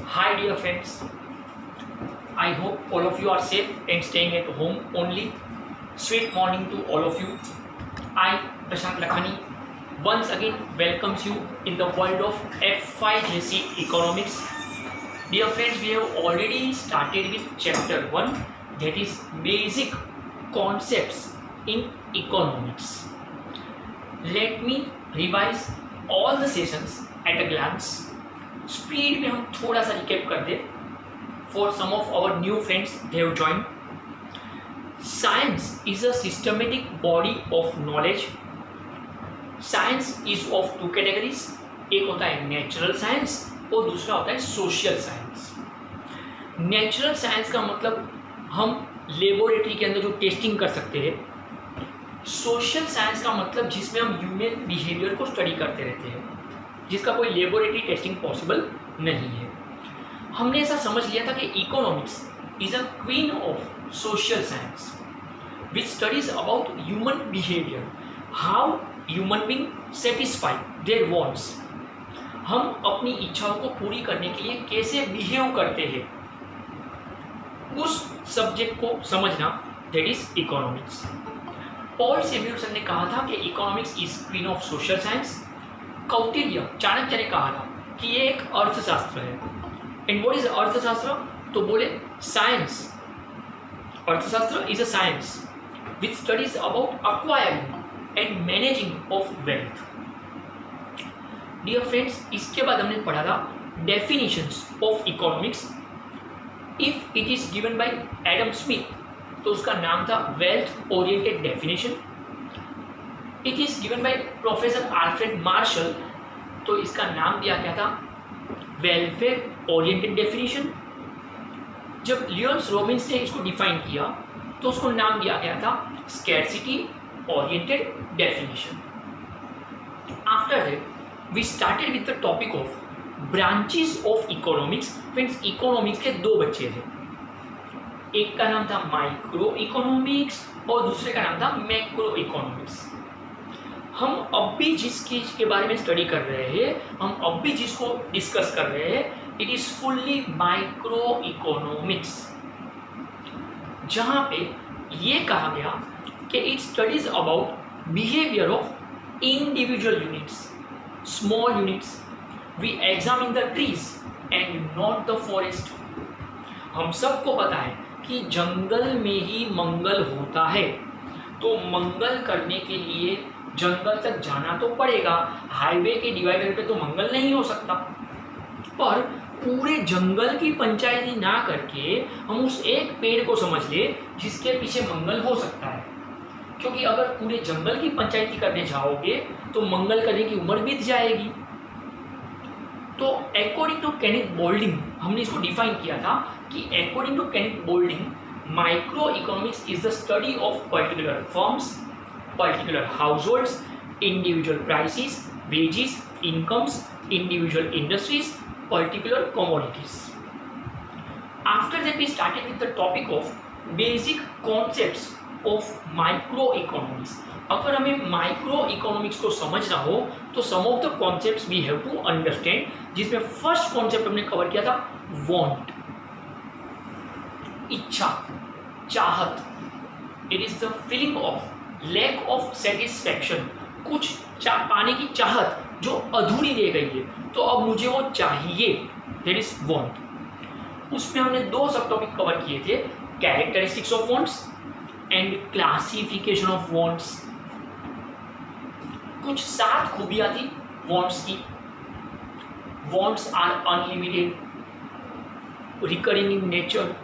Hi, dear friends. I hope all of you are safe and staying at home only. Sweet morning to all of you. I, Prashant Lakhani, once again welcomes you in the world of FYJC Economics. Dear friends, we have already started with chapter 1, that is basic concepts in economics. Let me revise all the sessions at a glance. Speed में हम थोड़ा सा recap कर दे for some of our new friends they have join. Science is a systematic body of knowledge. Science is of two categories. एक होता है natural science और दूसरा होता है सोशल साइंस. नेचुरल साइंस का मतलब हम लेबोरेटरी के अंदर जो टेस्टिंग कर सकते हैं. सोशल साइंस का मतलब जिसमें हम ह्यूमन बिहेवियर को स्टडी करते रहते हैं, जिसका कोई लेबोरेटरी टेस्टिंग पॉसिबल नहीं है. हमने ऐसा समझ लिया था कि economics is a queen of social science which studies about human behaviour, how human being satisfy their wants. हम अपनी इच्छाओं को पूरी करने के लिए कैसे बिहेव करते हैं, उस सब्जेक्ट को समझना, दैट इज इकोनॉमिक्स. पॉल सैमुएल्सन ने कहा था कि economics is queen of social science. Kautilya Chanakya ने कहा था कि ये एक अर्थशास्त्र है. एंड व्हाट इज अर्थशास्त्र? तो बोले साइंस, अर्थशास्त्र is a science which studies about acquiring and managing of wealth. Dear friends, इसके बाद हमने पढ़ा था definitions of economics. If it is given by Adam Smith तो उसका नाम था wealth oriented definition. It is given by professor Alfred Marshall तो इसका नाम दिया गया था वेलफेयर ओरिएंटेड डेफिनेशन. जब लियोन्स रॉबिन्स ने इसको डिफाइन किया तो उसको नाम दिया गया था scarcity oriented definition. After that we started with the topic of branches of economics. Friends, economics के दो बच्चे थे. एक का नाम था माइक्रो इकोनॉमिक्स और दूसरे का नाम था मैक्रो इकोनॉमिक्स. हम अब भी जिस चीज के बारे में स्टडी कर रहे हैं, हम अब भी जिसको डिस्कस कर रहे हैं, it is fully micro economics, जहां पे ये कहा गया कि it studies about behaviour of individual units, small units. We examine the trees and not the forest. हम सबको पता है कि जंगल में ही मंगल होता है, तो मंगल करने के लिए जंगल तक जाना तो पड़ेगा. हाईवे के डिवाइडर पे तो मंगल नहीं हो सकता. पर पूरे जंगल की पंचायती ना करके हम उस एक पेड़ को समझ ले जिसके पीछे मंगल हो सकता है. क्योंकि अगर पूरे जंगल की पंचायती करने जाओगे तो मंगल करने की उम्र बीत जाएगी. तो अकॉर्डिंग टू केनेथ बोल्डिंग हमने इसको डिफाइन किया था कि according to Kenneth Boulding micro economics is the study of particular firms, particular households, individual prices, wages, incomes, individual industries, particular commodities. After that we started with the topic of basic concepts of microeconomics. अगर हमें micro economics को समझना हो तो some of the concepts we have to understand, जिसमें first concept हमने cover किया था वांट, इच्छा, चाहत. It is the feeling of lack of satisfaction, कुछ पाने की चाहत जो अधूरी रह गई है, तो अब मुझे वो चाहिए, दैट इज वांट. उसमें हमने दो सब टॉपिक कवर किए थे, characteristics of wants and classification of wants. कुछ 7 खूबियां थी वांट्स की. Wants are unlimited, recurring in nature.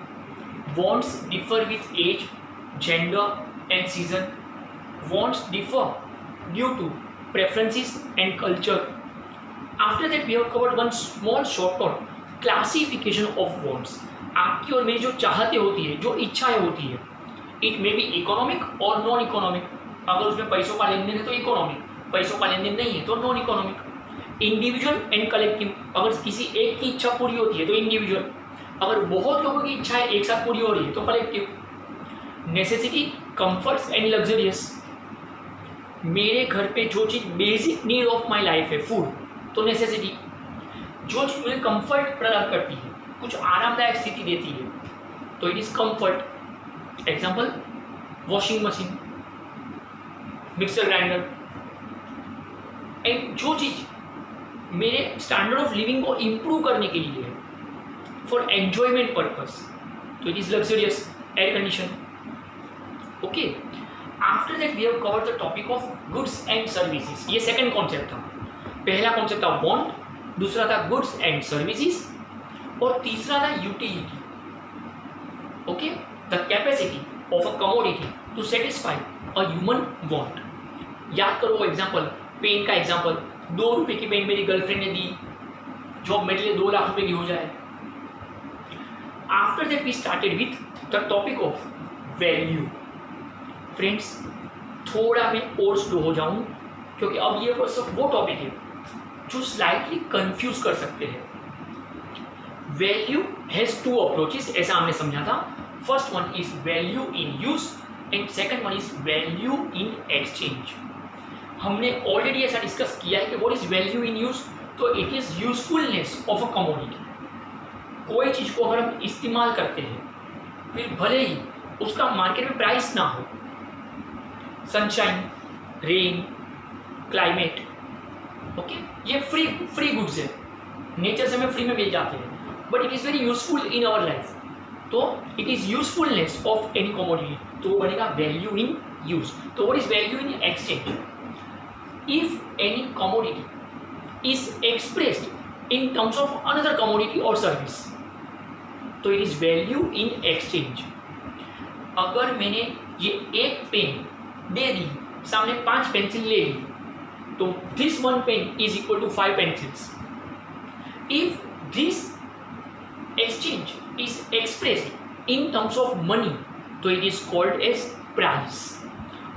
Wants differ with age, gender and season. Wants differ due to preferences and culture. After that we have covered one small short term classification of wants. आपकी और मेरी जो चाहतें होती है, जो इच्छाएं होती है, इट मे बी इकोनॉमिक और नॉन इकोनॉमिक. अगर उसमें पैसों का लेन देन है तो इकोनॉमिक, पैसों का लेन देन नहीं है तो non economic. Individual and collective, अगर किसी एक की इच्छा पूरी होती है तो इंडिविजुअल, अगर बहुत लोगों की इच्छाएं एक साथ पूरी हो रही है तो collective. Necessity, comforts and luxurious, मेरे घर पे जो चीज़ basic need of my life है, फूड, तो नेसेसिटी. जो चीज मुझे कंफर्ट प्रदान करती है, कुछ आरामदायक स्थिति देती है, तो it is comfort. Example washing machine, mixer grinder. And जो चीज मेरे स्टैंडर्ड ऑफ लिविंग को इंप्रूव करने के लिए है, फॉर एंजॉयमेंट पर्पस, तो it is luxurious air condition. Okay, after that we have covered the topic of goods and services. ये सेकंड कॉन्सेप्ट था। पहला कॉन्सेप्ट था वांट, दूसरा था गुड्स एंड सर्विसेज, और तीसरा था utility. Okay, the capacity of a commodity to satisfy a human want. याद करो एग्जाम्पल, पेन का एग्जाम्पल, 2 रुपए की पेन मेरी गर्लफ्रेंड ने दी, जो मेरे लिए 2 लाख रुपए की हो जाए। After that we started with the topic of value. Friends, थोड़ा मैं और स्लो हो जाऊं, क्योंकि अब ये बस वो टॉपिक है जो स्लाइटली कंफ्यूज कर सकते हैं। वैल्यू हैज 2 अप्रोचेस, ऐसा हमने समझा था। First one is value in use and second one is value in exchange. हमने ऑलरेडी ऐसा डिस्कस किया है कि what is value in use, तो it is usefulness of a commodity. कोई चीज को अगर हम इस्तेमाल करते हैं, फिर भले ही उसका मार्केट में प्राइस ना हो, सनशाइन, रेन, क्लाइमेट, ओके, ये फ्री गुड्स है, नेचर से हमें फ्री में मिल जाते हैं, but it is very useful in our life, तो it is usefulness of any commodity, तो वो बनेगा वैल्यू इन यूज। तो what is value in exchange? If any commodity is expressed in terms of another commodity और service, तो it is value in exchange. अगर मैंने ये एक पेन दे दी, सामने 5 पेंसिल ले ली, तो this 1 pen is equal to 5 pencils. If this exchange is expressed in terms of money, तो it is called as price।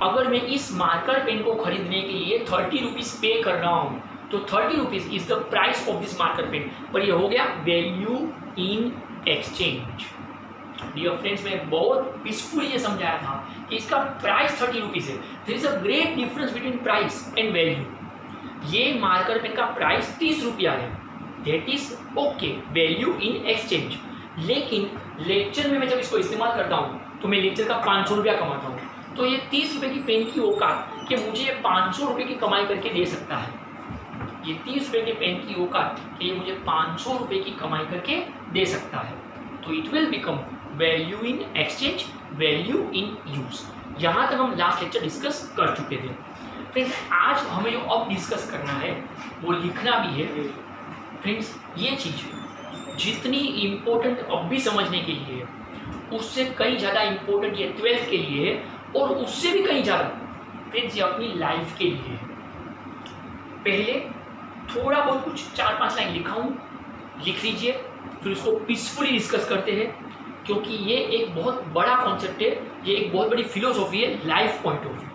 अगर मैं इस मार्कर पेन को खरीदने के लिए 30 रुपीज पे कर रहा हूँ, तो 30 rupees is the price of this marker pen, पर ये हो गया value in exchange. Dear friends, मैं बहुत पीसफुली ये समझाया था कि इसका प्राइस 30 रुपीज है। There is a great difference between price and value. ये मार्कर पेन का प्राइस 30 रुपया है, that is okay, value in exchange. लेकिन लेक्चर में मैं जब इसको इस्तेमाल करता हूँ, तो मैं लेक्चर का 500 रुपया कमाता हूँ, तो ये 30 रुपये की पेन की औकात कि मुझे ये 500 रुपये की कमाई करके दे सकता है। ये 30 रुपये के पेन की औकात कि ये मुझे 500 रुपये की कमाई करके दे सकता है, तो it will become value in exchange, value in use. यहाँ तक हम लास्ट लेक्चर डिस्कस कर चुके थे। फ्रेंड्स, आज हमें जो अब डिस्कस करना है वो लिखना भी है। फ्रेंड्स, ये चीज़ जितनी इम्पोर्टेंट अब भी समझने के लिए है, उससे कहीं ज़्यादा इम्पोर्टेंट ये 12th के लिए है, और उससे भी कहीं ज़्यादा फ्रेंड्स ये अपनी लाइफ के लिए है। पहले थोड़ा बहुत कुछ 4-5 लाइन लिखाऊँ, लिख लीजिए, फिर उसको पीसफुली डिस्कस करते हैं, क्योंकि ये एक बहुत बड़ा कॉन्सेप्ट है, ये एक बहुत बड़ी फिलोसॉफी है life point of view.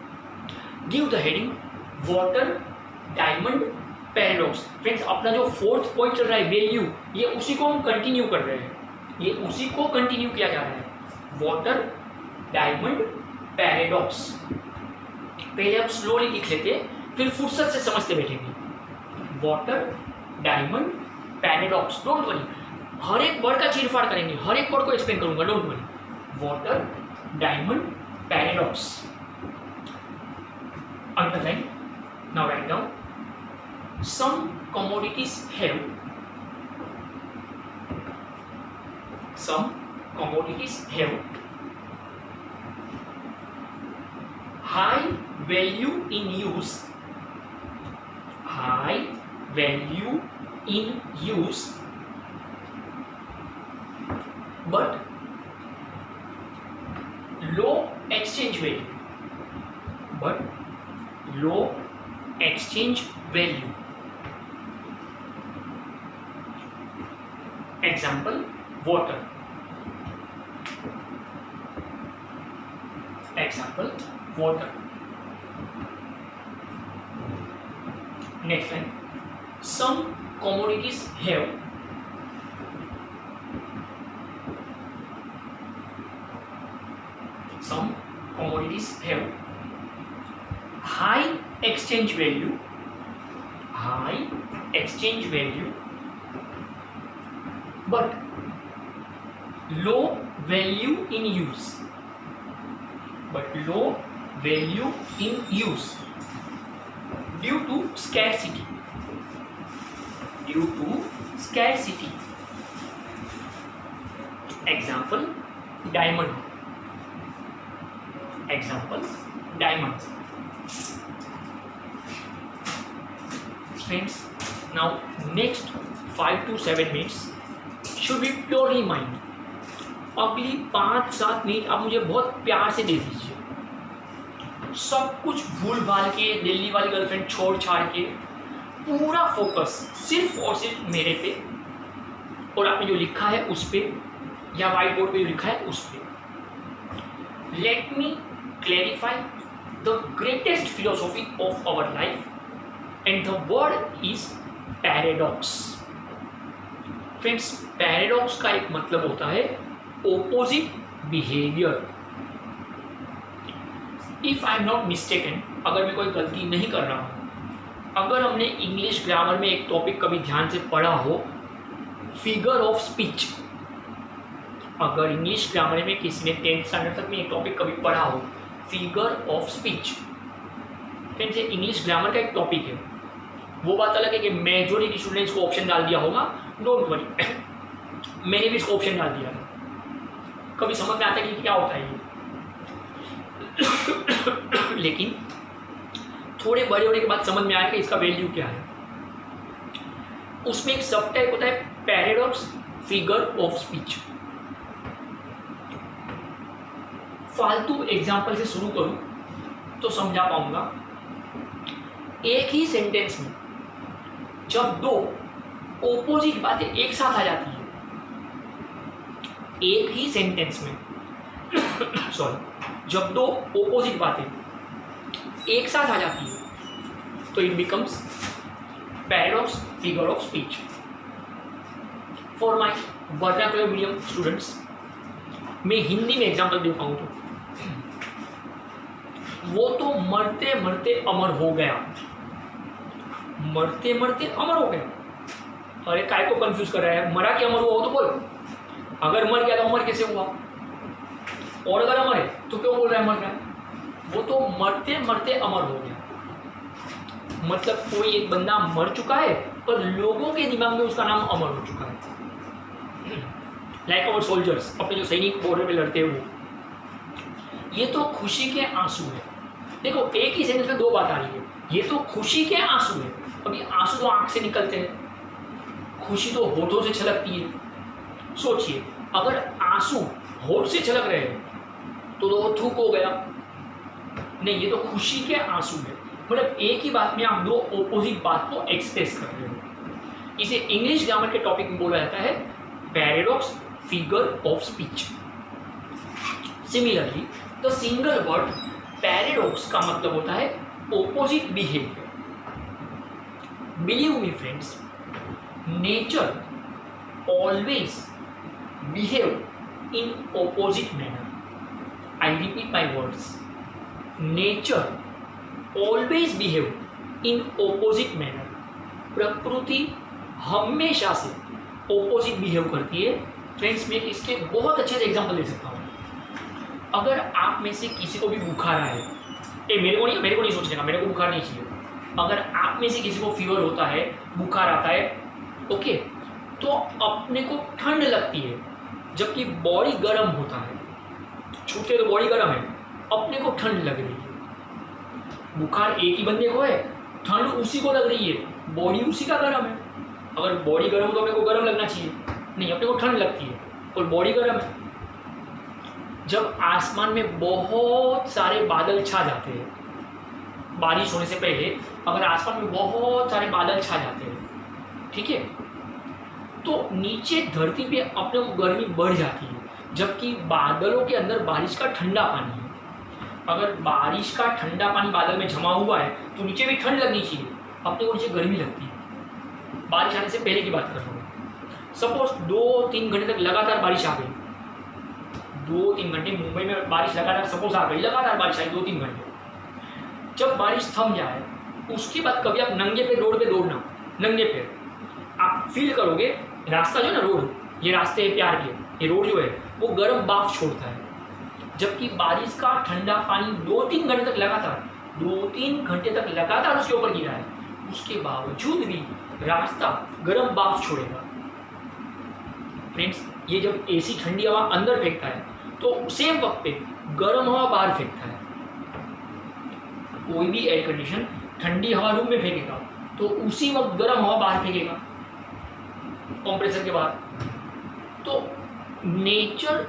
Give the heading water diamond paradox. Friends, अपना जो 4th पॉइंट चल रहा है वैल्यू, ये उसी को हम कंटिन्यू कर रहे हैं, ये उसी को कंटिन्यू किया जा रहा है। वाटर डायमंड पैराडॉक्स पहले हम स्लोली लिख लेते, फिर फुर्सत से समझते बैठेंगे। Water diamond paradox, don't worry, हर एक वर्ड का चीरफाड़ करेंगे, हर एक वर्ड को एक्सप्लेन करूंगा, don't worry. Water diamond paradox, underline, now write down. Some commodities have high value in use, but low exchange value. Example, water. Next line. Some commodities have high exchange value but low value in use. But low value in use due to scarcity. Due to scarcity. Example, diamond. Example, diamond. Friends, now next 5 to 7 minutes should be purely mind. अगली 5-7 minute आप मुझे बहुत प्यार से दे दीजिए, सब कुछ भूल भाल के, दिल्ली वाली गर्लफ्रेंड छोड़ छाड़ के, पूरा फोकस सिर्फ और सिर्फ मेरे पे और आपने जो लिखा है उस पे या व्हाइट बोर्ड पे जो लिखा है उस पे। Let me clarify the greatest philosophy of our life and the word is paradox. Friends, paradox का एक मतलब होता है opposite behaviour. If I am not mistaken, अगर मैं कोई गलती नहीं कर रहा हूँ, अगर हमने इंग्लिश ग्रामर में एक टॉपिक कभी ध्यान से पढ़ा हो, फिगर ऑफ स्पीच, अगर इंग्लिश ग्रामर में किसी ने 10th स्टैंडर्ड तक में एक टॉपिक कभी पढ़ा हो, फिगर ऑफ स्पीच, फ्रेंड्स ये इंग्लिश ग्रामर का एक टॉपिक है। वो बात अलग है कि मेजॉरिटी स्टूडेंट्स को ऑप्शन डाल दिया होगा, डोंट वरी, मैंने भी इसको ऑप्शन डाल दिया है। कभी समझ में आता है कि क्या होता है ये लेकिन थोड़े बड़े होने के बाद समझ में आया कि इसका वैल्यू क्या है। उसमें एक सब टाइप होता है पैराडॉक्स, फिगर ऑफ स्पीच। फालतू एग्जाम्पल से शुरू करूं तो समझा पाऊंगा। एक ही सेंटेंस में जब दो ओपोजिट बातें एक साथ आ जाती है, एक ही सेंटेंस में सॉरी जब दो ओपोजिट बातें एक साथ आ जाती है तो it becomes paradox, figure of speech. For my vernacular medium students, मैं हिंदी में एग्जाम्पल दे पाऊँ तो वो तो मरते मरते अमर हो गया, मरते मरते अमर हो गया। अरे काय को कंफ्यूज कर रहा है, मरा के अमर हुआ हो तो बोल, अगर मर गया तो अमर कैसे हुआ, और अगर अमर है तो क्यों बोल रहा है मर गया। वो तो मरते मरते अमर हो गया, मतलब कोई एक बंदा मर चुका है पर लोगों के दिमाग में उसका नाम अमर हो चुका है। लाइक आवर सोल्जर्स, अपने जो सैनिक बॉर्डर पे लड़ते हैं वो, ये तो खुशी के आंसू है। देखो एक ही सेंटेंस में दो बात आ रही है, ये तो खुशी के आंसू है। अभी आंसू तो आंख से निकलते हैं, खुशी तो होठों से छलकती है। सोचिए अगर आंसू होठ से छलक रहे हैं तो थूक हो गया, नहीं ये तो खुशी के आंसू है। मतलब एक ही बात में आप दो ओपोजिट बात को एक्सप्रेस कर रहे हो। इसे इंग्लिश ग्रामर के टॉपिक में बोला जाता है paradox, figure of speech. Similarly the single word paradox का मतलब होता है opposite behaviour. Believe me friends, nature always behave in opposite manner. I repeat my words, nature always behave in opposite manner. प्रकृति हमेशा से ऑपोजिट बिहेव करती है। Friends मैं इसके बहुत अच्छे से एग्जांपल दे सकता हूँ। अगर आप में से किसी को भी बुखार आए, मेरे को नहीं सोचने का, मेरे को बुखार नहीं चाहिए। अगर आप में से किसी को फीवर होता है, बुखार आता है, ओके, तो अपने को ठंड लगती है जबकि बॉडी गर्म होता है। छूटे तो बॉडी गर्म है, अपने को ठंड लग रही है। बुखार एक ही बंदे को है, ठंड उसी को लग रही है, बॉडी उसी का गर्म है। अगर बॉडी गर्म हो तो अपने को गर्म लगना चाहिए, नहीं अपने को ठंड लगती है और बॉडी गर्म है। जब आसमान में बहुत सारे बादल छा जाते हैं, बारिश होने से पहले अगर आसमान में बहुत सारे बादल छा जाते हैं, ठीक है, तो नीचे धरती पे अपने को गर्मी बढ़ जाती है, जबकि बादलों के अंदर बारिश का ठंडा पानी है। अगर बारिश का ठंडा पानी बादल में जमा हुआ है तो नीचे भी ठंड लगनी चाहिए, अपने को नीचे गर्मी लगती है। बारिश आने से पहले की बात कर रहा हूँ। सपोज 2-3 घंटे तक लगातार बारिश आ गई, 2-3 घंटे मुंबई में बारिश लगातार सपोज आ गई, लगातार बारिश आई 2-3 घंटे। जब बारिश थम जाए उसके बाद कभी आप नंगे पे रोड पे दौड़ना, नंगे पे आप फील करोगे रास्ता जो है ना, रोड ये रास्ते हैं प्यार के, ये रोड जो है वो गर्म भाप छोड़ता है, जबकि बारिश का ठंडा पानी 2-3 घंटे तक लगातार उसके ऊपर गिरा है, उसके बावजूद भी रास्ता गर्म भाप छोड़ेगा। फ्रेंड्स, ये जब एसी ठंडी हवा अंदर फेंकता है तो सेम वक्त पे गर्म हवा बाहर फेंकता है। कोई भी एयर कंडीशन ठंडी हवा रूम में फेंकेगा तो उसी वक्त गर्म हवा बाहर फेंकेगा कंप्रेसर के बाहर। तो nature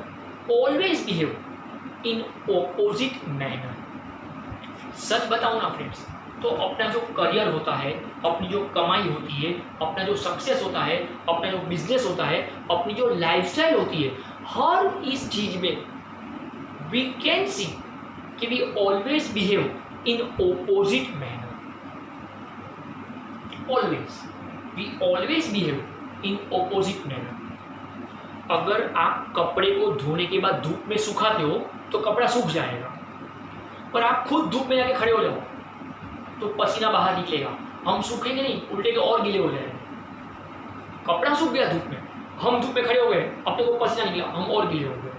always behave in opposite manner. सच बताऊं ना फ्रेंड्स, तो अपना जो करियर होता है, अपनी जो कमाई होती है, अपना जो सक्सेस होता है, अपना जो बिजनेस होता है, अपनी जो लाइफस्टाइल होती है, हर इस चीज में वी कैन सी कि we always behave in opposite manner. We always behave in opposite manner. अगर आप कपड़े को धोने के बाद धूप में सुखाते हो तो कपड़ा सूख जाएगा, पर आप खुद धूप में जाके खड़े हो जाओ तो पसीना बाहर निकलेगा, हम सूखेंगे नहीं, उल्टे के और गीले हो जाएंगे। कपड़ा सूख गया धूप में, हम धूप में खड़े हो गए, अपने को पसीना निकला, हम और गीले हो गए।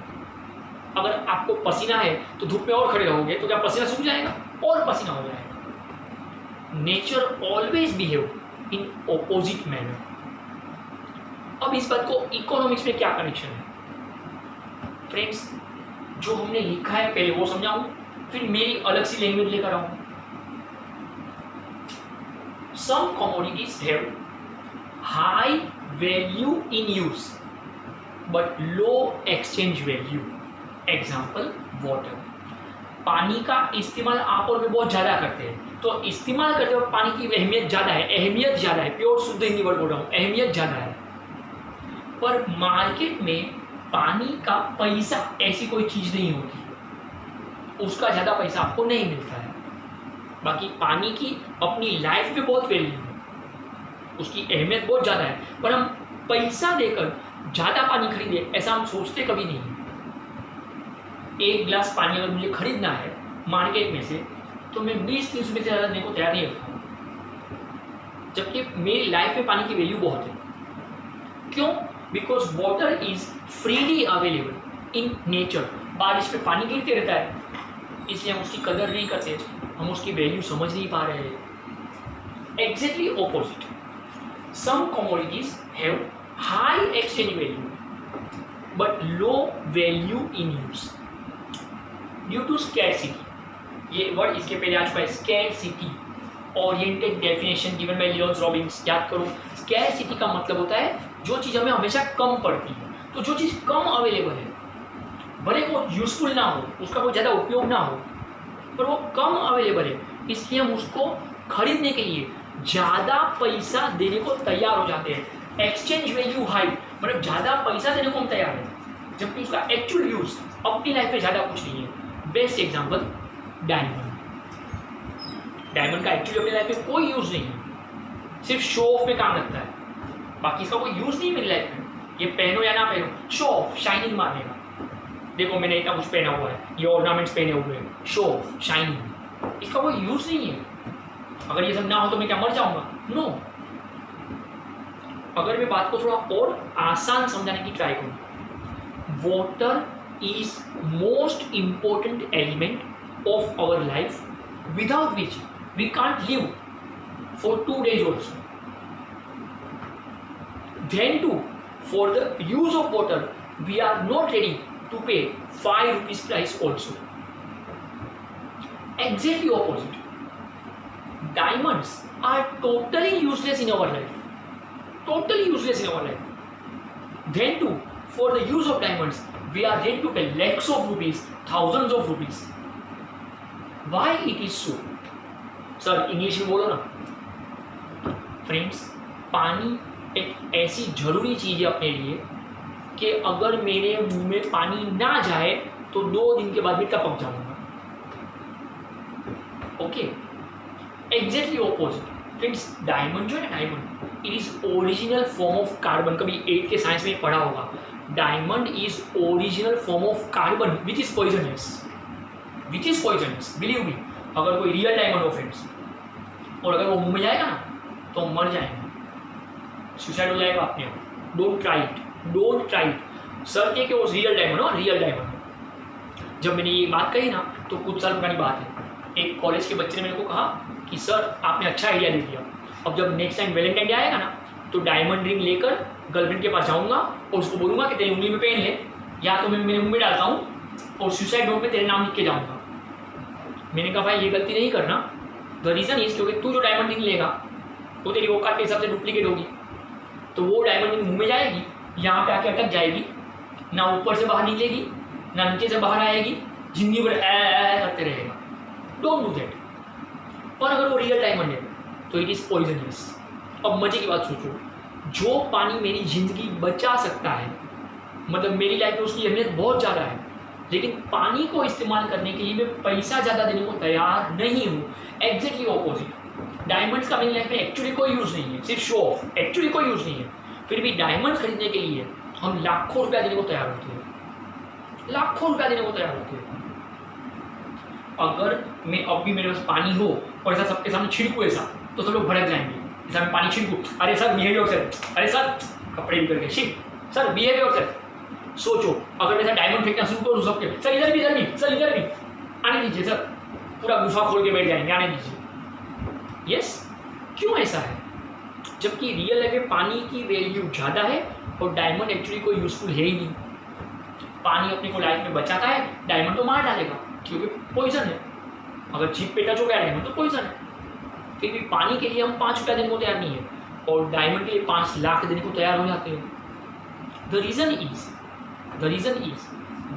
अगर आपको पसीना है तो धूप में और खड़े रहोगे तो क्या पसीना सूख जाएगा? और पसीना हो जाएगा। Nature always behave in opposite manner. अब इस बात को इकोनॉमिक्स में क्या कनेक्शन है फ्रेंड्स, जो हमने लिखा है पहले वो समझाऊं, फिर मेरी अलग सी लैंग्वेज लेकर आऊं। Some commodities have high value in use but low exchange value. Example, water. पानी का इस्तेमाल आप और मैं बहुत ज़्यादा करते हैं, तो इस्तेमाल करते वक्त पानी की अहमियत ज़्यादा है, प्योर शुद्ध हिंदी वर्ड बोल रहा हूँ, अहमियत ज़्यादा है। पर मार्केट में पानी का पैसा ऐसी कोई चीज़ नहीं होती, उसका ज़्यादा पैसा आपको नहीं मिलता है। बाकी पानी की अपनी लाइफ में बहुत वैल्यू है, उसकी अहमियत बहुत ज़्यादा है, पर हम पैसा देकर ज़्यादा पानी खरीदे ऐसा हम सोचते कभी नहीं। एक गिलास पानी अगर मुझे खरीदना है मार्केट में से तो मैं 20-30 रुपये से ज़्यादा देने को तैयार नहीं रहता हूँ, जबकि मेरी लाइफ में पानी की वैल्यू बहुत है। क्यों? Because water is freely available in nature. बारिश में पानी गिरते रहता है, इसलिए हम उसकी कदर नहीं करते, हम उसकी वैल्यू समझ नहीं पा रहे हैं। Exactly opposite, some commodities have high exchange value but low value in use due to scarcity. ये वर्ड इसके पहले आ चुका है, scarcity oriented definition given by Lionel Robbins. याद करो, स्कैरसिटी का मतलब होता है जो चीज़ हमें हमेशा कम पड़ती है। तो जो चीज़ कम अवेलेबल है, भले वो यूजफुल ना हो, उसका कोई ज़्यादा उपयोग ना हो, पर वो कम अवेलेबल है, इसलिए हम उसको खरीदने के लिए ज़्यादा पैसा देने को तैयार हो जाते हैं। एक्सचेंज वैल्यू हाई, मतलब ज़्यादा पैसा देने को हम तैयार हैं, जबकि उसका एक्चुअल यूज अपनी लाइफ में ज़्यादा कुछ नहीं है। Best example, diamond. डायमंड का एक्चुअली अपनी लाइफ में कोई यूज नहीं है, सिर्फ शो ऑफ में काम लगता है, बाकी इसका कोई यूज नहीं मेरी लाइफ में। ये पहनो या ना पहनो, शो ऑफ, शाइनिंग मारने का। देखो मैंने इतना कुछ पहना हुआ है, ये ऑर्नामेंट्स पहने हुए हैं, शो ऑफ, शाइनिंग, इसका कोई यूज नहीं है। अगर ये सब ना हो तो मैं क्या मर जाऊंगा? नो। अगर मैं बात को थोड़ा और आसान समझाने की ट्राई करूं, water is most important element of our life without which we can't live for 2 days also. Then too, for the use of water we are not ready to pay 5 rupees price also. Exactly opposite, diamonds are totally useless in our life, totally useless in our life. Then too, for the use of diamonds we are ready to pay lakhs of rupees, thousands of rupees. Why it is so? Sir English में बोलो ना। Friends, पानी एक ऐसी जरूरी चीज़ है अपने लिए कि अगर मेरे मुंह में पानी ना जाए तो 2 दिन के बाद मैं टपक जाऊंगा। Okay, exactly opposite friends, diamond जो है, diamond it is original form of carbon. कभी 8th के साइंस में पढ़ा होगा, diamond is original form of carbon which is poisonous, believe me. अगर कोई रियल डायमंड हो फ्रेंड्स, और अगर वो मुंह में जाएगा ना तो मर जाएंगे, सुसाइड हो जाएगा अपने आप। Don't try it, don't try. Sir के वो रियल डायमंड हो, रियल डायमंड। जब मैंने ये बात कही ना तो कुछ साल पुरानी बात है, एक कॉलेज के बच्चे ने मेरे को कहा कि सर आपने अच्छा आइडिया दे दिया, अब जब नेक्स्ट टाइम वैलेंटाइन डे आएगा ना तो डायमंड रिंग लेकर गर्लफ्रेंड के पास जाऊंगा और उसको बोलूंगा कि तेरी उंगली में पहन ले, या तो मैं मेरे मुंह में डालता हूँ और सुसाइड नोट में तेरे नाम लिख के जाऊंगा। मैंने कहा भाई ये गलती नहीं करना, द रीज़न इज क्योंकि तू जो डायमंड रिंग लेगा वो तेरी औकात के हिसाब से डुप्लीकेट होगी, तो वो डायमंड रिंग मुंह में जाएगी, यहाँ पे आके अटक जाएगी, ना ऊपर से बाहर निकलेगी ना नीचे से बाहर आएगी, जिंदगी भर करते रहेगा। Don't do that. पर अगर वो रियल डायमंड है तो इट इज़ पॉइजनस। अब मजे की बात सोचो, जो पानी मेरी ज़िंदगी बचा सकता है, मतलब मेरी लाइफ में उसकी अहमियत बहुत ज़्यादा है, लेकिन पानी को इस्तेमाल करने के लिए मैं पैसा ज़्यादा देने को तैयार नहीं हूँ। Exactly opposite. डायमंड्स का मेरी लाइफ में एक्चुअली कोई यूज़ नहीं है, सिर्फ शो ऑफ, एक्चुअली कोई यूज़ नहीं है। फिर भी डायमंड खरीदने के लिए हम लाखों रुपया देने को तैयार होते हैं, लाखों रुपया देने को तैयार होते हैं। अगर मैं अब भी मेरे पास पानी हो और ऐसा सबके सामने छिड़कू ऐसा, तो सब लोग भड़क जाएंगे। जैसा मैं पानी छिड़कू, अरे सर बिहेव योरसेल्फ, अरे सर कपड़े निकल गए, शिट सर बिहेव योरसेल्फ। सोचो अगर मैं डायमंड फेंकना शुरू करूँ सबके, सर इधर भी, इधर भी, सर इधर भी, आने दीजिए सर, पूरा गुफा खोल के बैठ जाएंगे, आने दीजिए। यस, क्यों ऐसा है? जबकि रियल लाइफ में पानी की वैल्यू ज़्यादा है और डायमंड एक्चुअली कोई यूजफुल है ही नहीं। पानी अपने को लाइफ में बचाता है, डायमंड तो मार डालेगा क्योंकि पॉइजन है। अगर जीप पे टच हो गया डायमंड तो पॉइजन है। फिर भी पानी के लिए हम 5 रुपया देने को तैयार नहीं है और डायमंड के लिए 5 लाख देने को तैयार हो जाते हैं। The reason is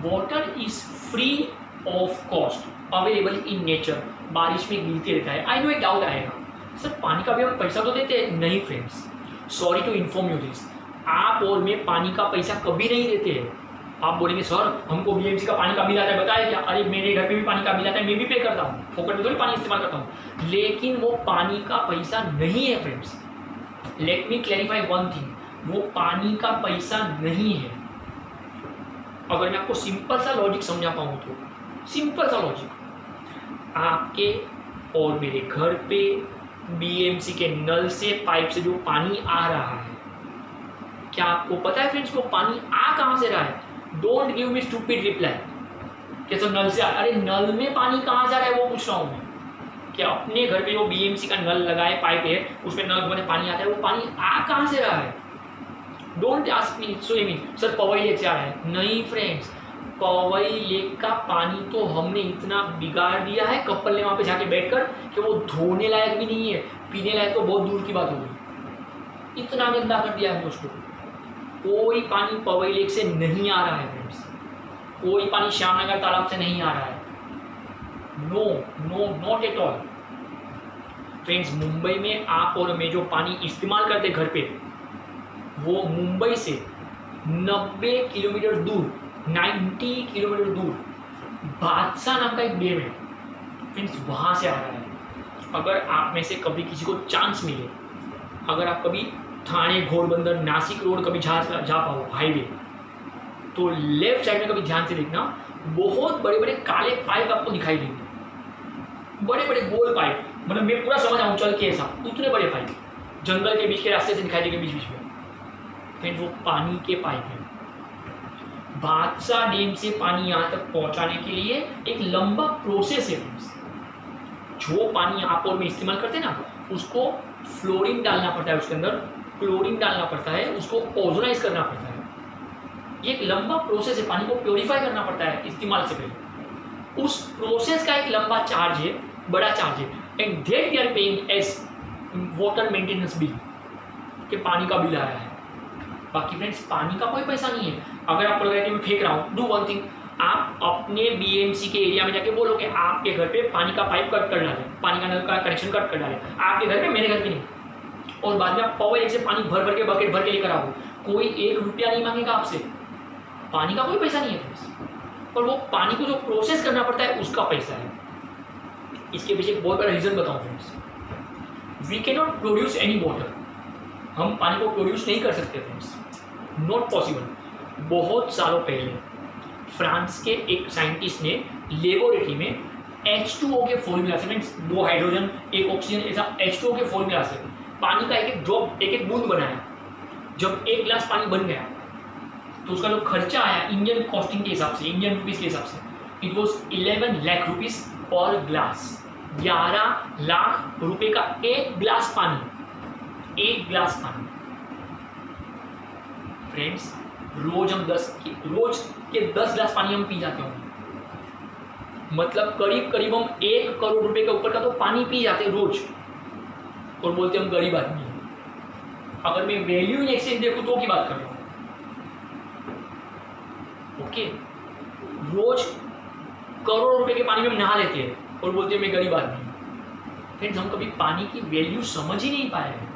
water is free of cost, available in nature. बारिश में गिरते रहता है। आई नो एक डाउट आएगा, सर पानी का भी हम पैसा तो देते हैं। नहीं friends, sorry to inform you this, आप और मैं पानी का पैसा कभी नहीं देते हैं। आप बोलेंगे सर हमको बीएमसी का पानी का बिल आता है, बताया क्या? अरे मेरे घर पे भी पानी का बिल आता है, मैं भी पे करता हूँ, फोकट में थोड़ी पानी इस्तेमाल करता हूँ, लेकिन वो पानी का पैसा नहीं है friends. Late me clarify one thing, वो पानी का पैसा नहीं है। अगर मैं आपको सिंपल सा लॉजिक समझा पाऊँ तो, सिंपल सा लॉजिक, आपके और मेरे घर पे बीएमसी के नल से, पाइप से जो पानी आ रहा है, क्या आपको पता है फ्रेंड्स वो पानी आ कहाँ से रहा है? Don't give me stupid reply कि सर नल से अरे नल में पानी कहाँ से आ रहा है वो पूछ रहा हूँ मैं। कि अपने घर पे जो बीएमसी का नल लगाए, पाइप है, उसमें नल में पानी आता है, वो पानी आ कहाँ से रहा है? Don't ask me swimming, sir Powai lake से आ रहा है। नहीं फ्रेंड्स, पवई लेक का पानी तो हमने इतना बिगाड़ दिया है कपल ने वहाँ पे जाके बैठकर कि वो धोने लायक भी नहीं है, पीने लायक तो बहुत दूर की बात होगी। इतना गंदा कर दिया है उसको। कोई पानी पवई लेक से नहीं आ रहा है फ्रेंड्स, कोई पानी श्यामनगर तालाब से नहीं आ रहा है। No no, not at all friends. Mumbai में आप और मैं जो पानी इस्तेमाल करते घर पे, वो मुंबई से 90 किलोमीटर दूर, 90 किलोमीटर दूर बादशाह नाम का एक डैम है फ्रेंड्स, वहाँ से आ रहा है। अगर आप में से कभी किसी को चांस मिले, अगर आप कभी थाने, घोड़बंदर, नासिक रोड कभी जा पाओ हाईवे, तो लेफ्ट साइड में कभी ध्यान से देखना, बहुत बड़े बड़े काले पाइप आपको दिखाई देंगे, बड़े बड़े गोल पाइप, मतलब मैं पूरा समझ आऊँ चल के ऐसा, उतने बड़े पाइप जंगल के बीच के रास्ते से दिखाई देंगे बीच बीच में। फिर वो पानी के पाइप हैं। बादशाह डैम से पानी यहाँ तक पहुँचाने के लिए एक लंबा प्रोसेस है फ्रेंड्स। जो पानी आप और मैं इस्तेमाल करते हैं ना, उसको फ्लोरीन डालना पड़ता है, उसके अंदर क्लोरीन डालना पड़ता है, उसको ओजोनाइज करना पड़ता है। ये एक लंबा प्रोसेस है, पानी को प्योरीफाई करना पड़ता है इस्तेमाल से पहले। उस प्रोसेस का एक लंबा चार्ज है, बड़ा चार्ज है, and that we are paying as water maintenance bill, कि पानी का बिल आया है। बाकी फ्रेंड्स पानी का कोई पैसा नहीं है। अगर आपको लग रहा है कि मैं फेंक रहा हूँ, डू वन थिंग, आप अपने बीएमसी के एरिया में जाके बोलो कि आपके घर पे पानी का पाइप कट कर डालें, पानी का नल का कनेक्शन कट कर डालें, आपके घर पे, मेरे घर पे नहीं, और बाद में आप पवई लेक से पानी भर भर के बकेट भर के लेकर आओ, कोई 1 रुपया नहीं मांगेगा आपसे। पानी का कोई पैसा नहीं है फ्रेंड्स, पर वो पानी को जो प्रोसेस करना पड़ता है उसका पैसा है। इसके पीछे एक बहुत बड़ा रीज़न बताऊँ friends, we can not produce any water, हम पानी को प्रोड्यूस नहीं कर सकते फ्रेंड्स, नॉट पॉसिबल। बहुत सालों पहले फ्रांस के एक साइंटिस्ट ने लेबोरेटरी में H2O के फॉर्मूला से, मीन्स 2 हाइड्रोजन 1 ऑक्सीजन, ऐसा H2O के फॉर्मूला से पानी का एक एक ड्रॉप, एक एक बूंद बनाया। जब 1 गिलास पानी बन गया तो उसका जो खर्चा आया इंडियन कॉस्टिंग के हिसाब से, इंडियन रुपीज़ के हिसाब से, इट वॉज 11 लाख रुपीज़ पर ग्लास। 11 लाख रुपए का एक गिलास पानी, एक गिलास पानी। फ्रेंड्स रोज के 10 गिलास पानी हम पी जाते होंगे, मतलब करीब करीब हम 1 करोड़ रुपए के ऊपर का तो पानी पी जाते हैं रोज, और बोलते हम गरीब आदमी हैं। अगर मैं वैल्यू इन एक्सचेंज देखूं तो की बात कर रहा हूं, ओके। रोज करोड़ रुपए के पानी में हम नहा लेते हैं और बोलते हैं मैं गरीब आदमी हूं। फ्रेंड्स हम कभी पानी की वैल्यू समझ ही नहीं पाए हैं।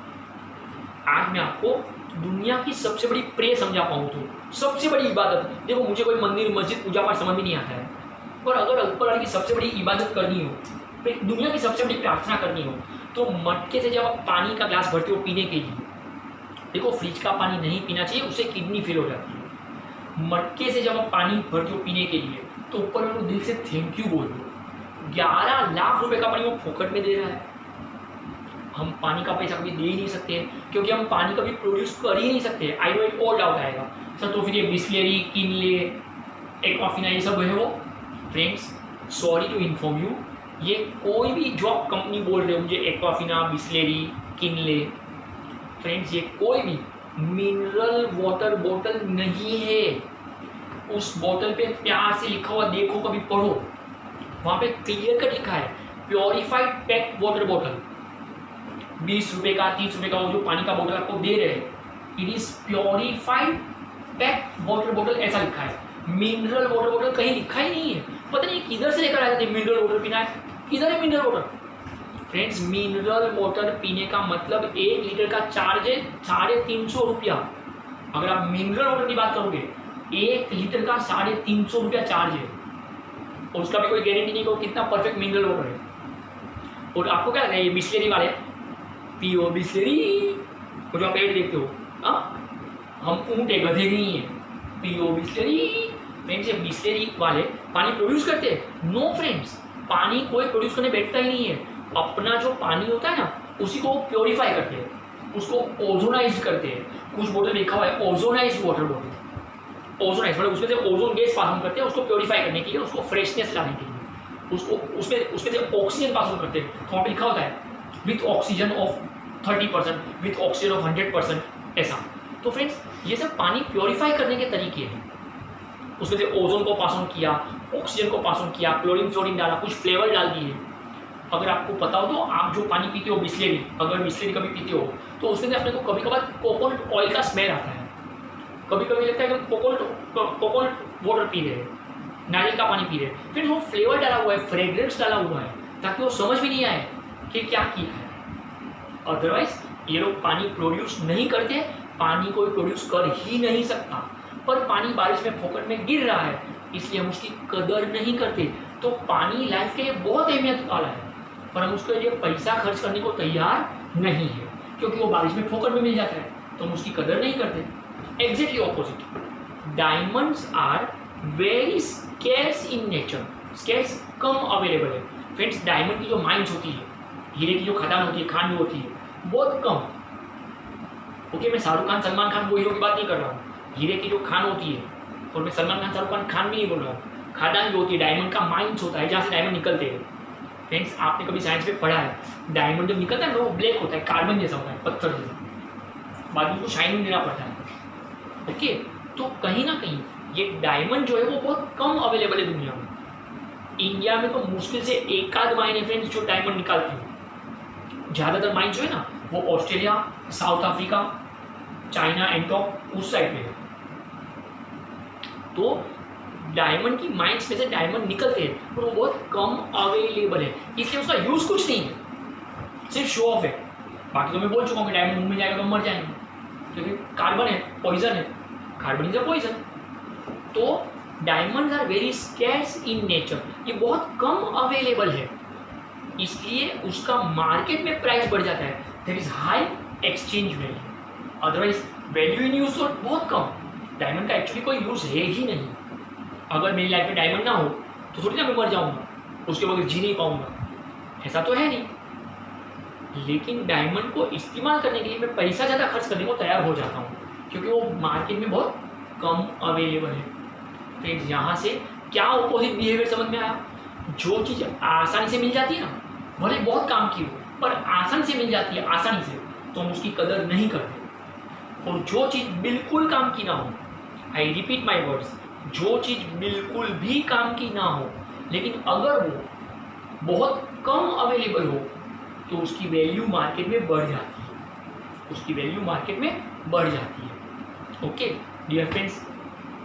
आज मैं आपको दुनिया की सबसे बड़ी प्रे समझा पाऊँ तो, सबसे बड़ी इबादत, देखो मुझे कोई मंदिर मस्जिद पूजा पाठ समझ में नहीं आता है, पर अगर ऊपर वाले की सबसे बड़ी इबादत करनी हो, फिर दुनिया की सबसे बड़ी प्रार्थना करनी हो, तो मटके से जब आप पानी का ग्लास भरते हो पीने के लिए, देखो फ्रिज का पानी नहीं पीना चाहिए, उससे किडनी फेल हो जाती है। मटके से जब आप पानी भरते हो पीने के लिए, तो ऊपर वाले को दिल से थैंक यू बोल दो। 11 लाख रुपए का पानी वो फोकट में दे रहा है। हम पानी का पैसा कभी दे ही नहीं सकते हैं, क्योंकि हम पानी कभी प्रोड्यूस कर ही नहीं सकते। I know it all doubt आएगा सर, तो फिर ये बिस्लेरी, किनले, एक्वाफिना ये सब है वो। Friends sorry to inform you, ये कोई भी जो आप कंपनी बोल रहे हो मुझे, एक्वाफिना, बिस्लेरी, किनले, फ्रेंड्स ये कोई भी मिनरल वाटर बोतल नहीं है। उस बोतल पे प्यार से लिखा हुआ देखो, कभी पढ़ो, वहाँ पे क्लियर कट लिखा है प्योरीफाइड पैक वाटर बोतल। 20 रुपए का, 30 रुपए का वो जो पानी का बोतल आपको दे रहे हैं, it is purified pack water बोतल ऐसा लिखा है। मिनरल वाटर बोतल कहीं लिखा ही नहीं है। पता नहीं किधर से लेकर आए थे मिनरल वाटर पीना है, किधर है mineral water. Friends mineral water पीने का मतलब 1 लीटर का चार्ज है 350 रुपया। अगर आप मिनरल वाटर की बात करोगे, 1 लीटर का 350 रुपया चार्ज है, और उसका भी कोई गारंटी नहीं कि कितना परफेक्ट मिनरल वाटर है। और आपको क्या लगता है, ये बिस्लेरी वाले पियो बिस्लेरी, वो जो आप एड देखते हो, हम ऊँट है, गधे नहीं है, पियो बिस्लेरी। फ्रेंड्स ये बिस्लेरी वाले पानी प्रोड्यूस करते हैं? नो फ्रेंड्स, पानी कोई प्रोड्यूस करने बैठता ही नहीं है। अपना जो पानी होता है ना, उसी को प्योरीफाई करते हैं, उसको ओजोनाइज करते हैं। कुछ बोतल लिखा हुआ है ओजोनाइज वाटर बोतल, ओजोनाइज मतलब उसमें से ओजोन गैस पास ऑन करते हैं, उसको प्योरीफाई करने के लिए, उसको फ्रेशनेस लाने के लिए, उसको उसमें से ऑक्सीजन पास ऑन करते हैं। तो वहाँ पे लिखा होता है with oxygen of 30%, with oxygen of 100%, ऐसा। तो फ्रेंड्स ये सब पानी प्योरीफाई करने के तरीके हैं। उसमें से ओजोन को पास ऑन किया, ऑक्सीजन को पास ऑन किया, क्लोरीन फ्लोरीन डाला, कुछ फ्लेवर डाल दिए। अगर आपको पता हो तो आप जो पानी पीते हो बिस्लेरी, अगर बिस्लेरी कभी पीते हो तो उसमें से अपने को कभी कभार कोकोनट ऑयल का स्मेल आता है। कभी कभी लगता है कि कोकोनट वाटर पी रहे हैं, नारियल का पानी पी रहे हैं, फिर वो फ्लेवर डाला हुआ है, फ्रेग्रेंस डाला हुआ है, ताकि वो समझ भी नहीं आए कि क्या किया है। अदरवाइज ये लोग पानी प्रोड्यूस नहीं करते, पानी कोई प्रोड्यूस कर ही नहीं सकता। पर पानी बारिश में फोकट में गिर रहा है, इसलिए हम उसकी कदर नहीं करते। तो पानी लाइफ के लिए बहुत अहमियत वाला है, पर हम उसके लिए पैसा खर्च करने को तैयार नहीं है, क्योंकि वो बारिश में फोकट में मिल जाता है, तो हम उसकी कदर नहीं करते। Exactly opposite, diamonds are very scarce in nature. Scarce कम अवेलेबल है। फ्रेंड्स डायमंड की जो माइंस होती है, हीरे की जो खदान होती है, खान जो होती है, बहुत कम। ओके मैं शाहरुख खान, सलमान खान वो हीरो की बात नहीं कर रहा हूँ। हीरे की जो खान होती है, और मैं सलमान खान, शाहरुख खान भी नहीं बोल रहा हूँ, खादान जो होती है, डायमंड का माइंस होता है, जहाँ से डायमंड निकलते हैं। फ्रेंड्स आपने कभी साइंस में पढ़ा है, डायमंड जब निकलता है ना वो ब्लैक होता है, कार्बन जैसा होता है, पत्थर जैसा, बाद में उसको शाइनिंग देना पड़ता है। ओके तो कहीं ना कहीं ये डायमंड जो है वो बहुत कम अवेलेबल है दुनिया में। इंडिया में तो मुश्किल से एक आध माइन है फ्रेंड्स जो डायमंड निकालती है। ज़्यादातर माइन जो है ना वो ऑस्ट्रेलिया, साउथ अफ्रीका, चाइना, एंटॉक उस साइड में है। तो डायमंड की माइंस में से डायमंड निकलते हैं, पर वो बहुत कम अवेलेबल है, इसलिए उसका यूज़ कुछ नहीं है, सिर्फ शो ऑफ है। बाकी तो मैं बोल चुका हूँ कि डायमंड मुंह में जाएगा तो मर जाएंगे, क्योंकि कार्बन है, पॉइजन है, कार्बन इज अ पॉइजन। तो diamonds are very scarce in nature, ये बहुत कम अवेलेबल है, इसलिए उसका मार्केट में प्राइस बढ़ जाता है। There is high exchange value, otherwise value in use तो बहुत कम। डायमंड का एक्चुअली कोई यूज़ है ही नहीं। अगर मेरी लाइफ में डायमंड ना हो तो थोड़ी ना मैं मर जाऊंगा, उसके बगैर जी नहीं पाऊंगा, ऐसा तो है नहीं। लेकिन डायमंड को इस्तेमाल करने के लिए मैं पैसा ज़्यादा खर्च करने को तैयार हो जाता हूँ, क्योंकि वो मार्केट में बहुत कम अवेलेबल है। फ्रेंड्स यहाँ से क्या ऑपोजिट बिहेवियर समझ में आया? जो चीज़ आसानी से मिल जाती है ना, भले बहुत काम की हो, पर आसानी से मिल जाती है आसानी से, तो हम उसकी कदर नहीं करते। और जो चीज़ बिल्कुल काम की ना हो, आई रिपीट माई वर्ड्स, जो चीज़ बिल्कुल भी काम की ना हो लेकिन अगर वो बहुत कम अवेलेबल हो तो उसकी वैल्यू मार्केट में बढ़ जाती है, उसकी वैल्यू मार्केट में बढ़ जाती है। ओके डियर फ्रेंड्स,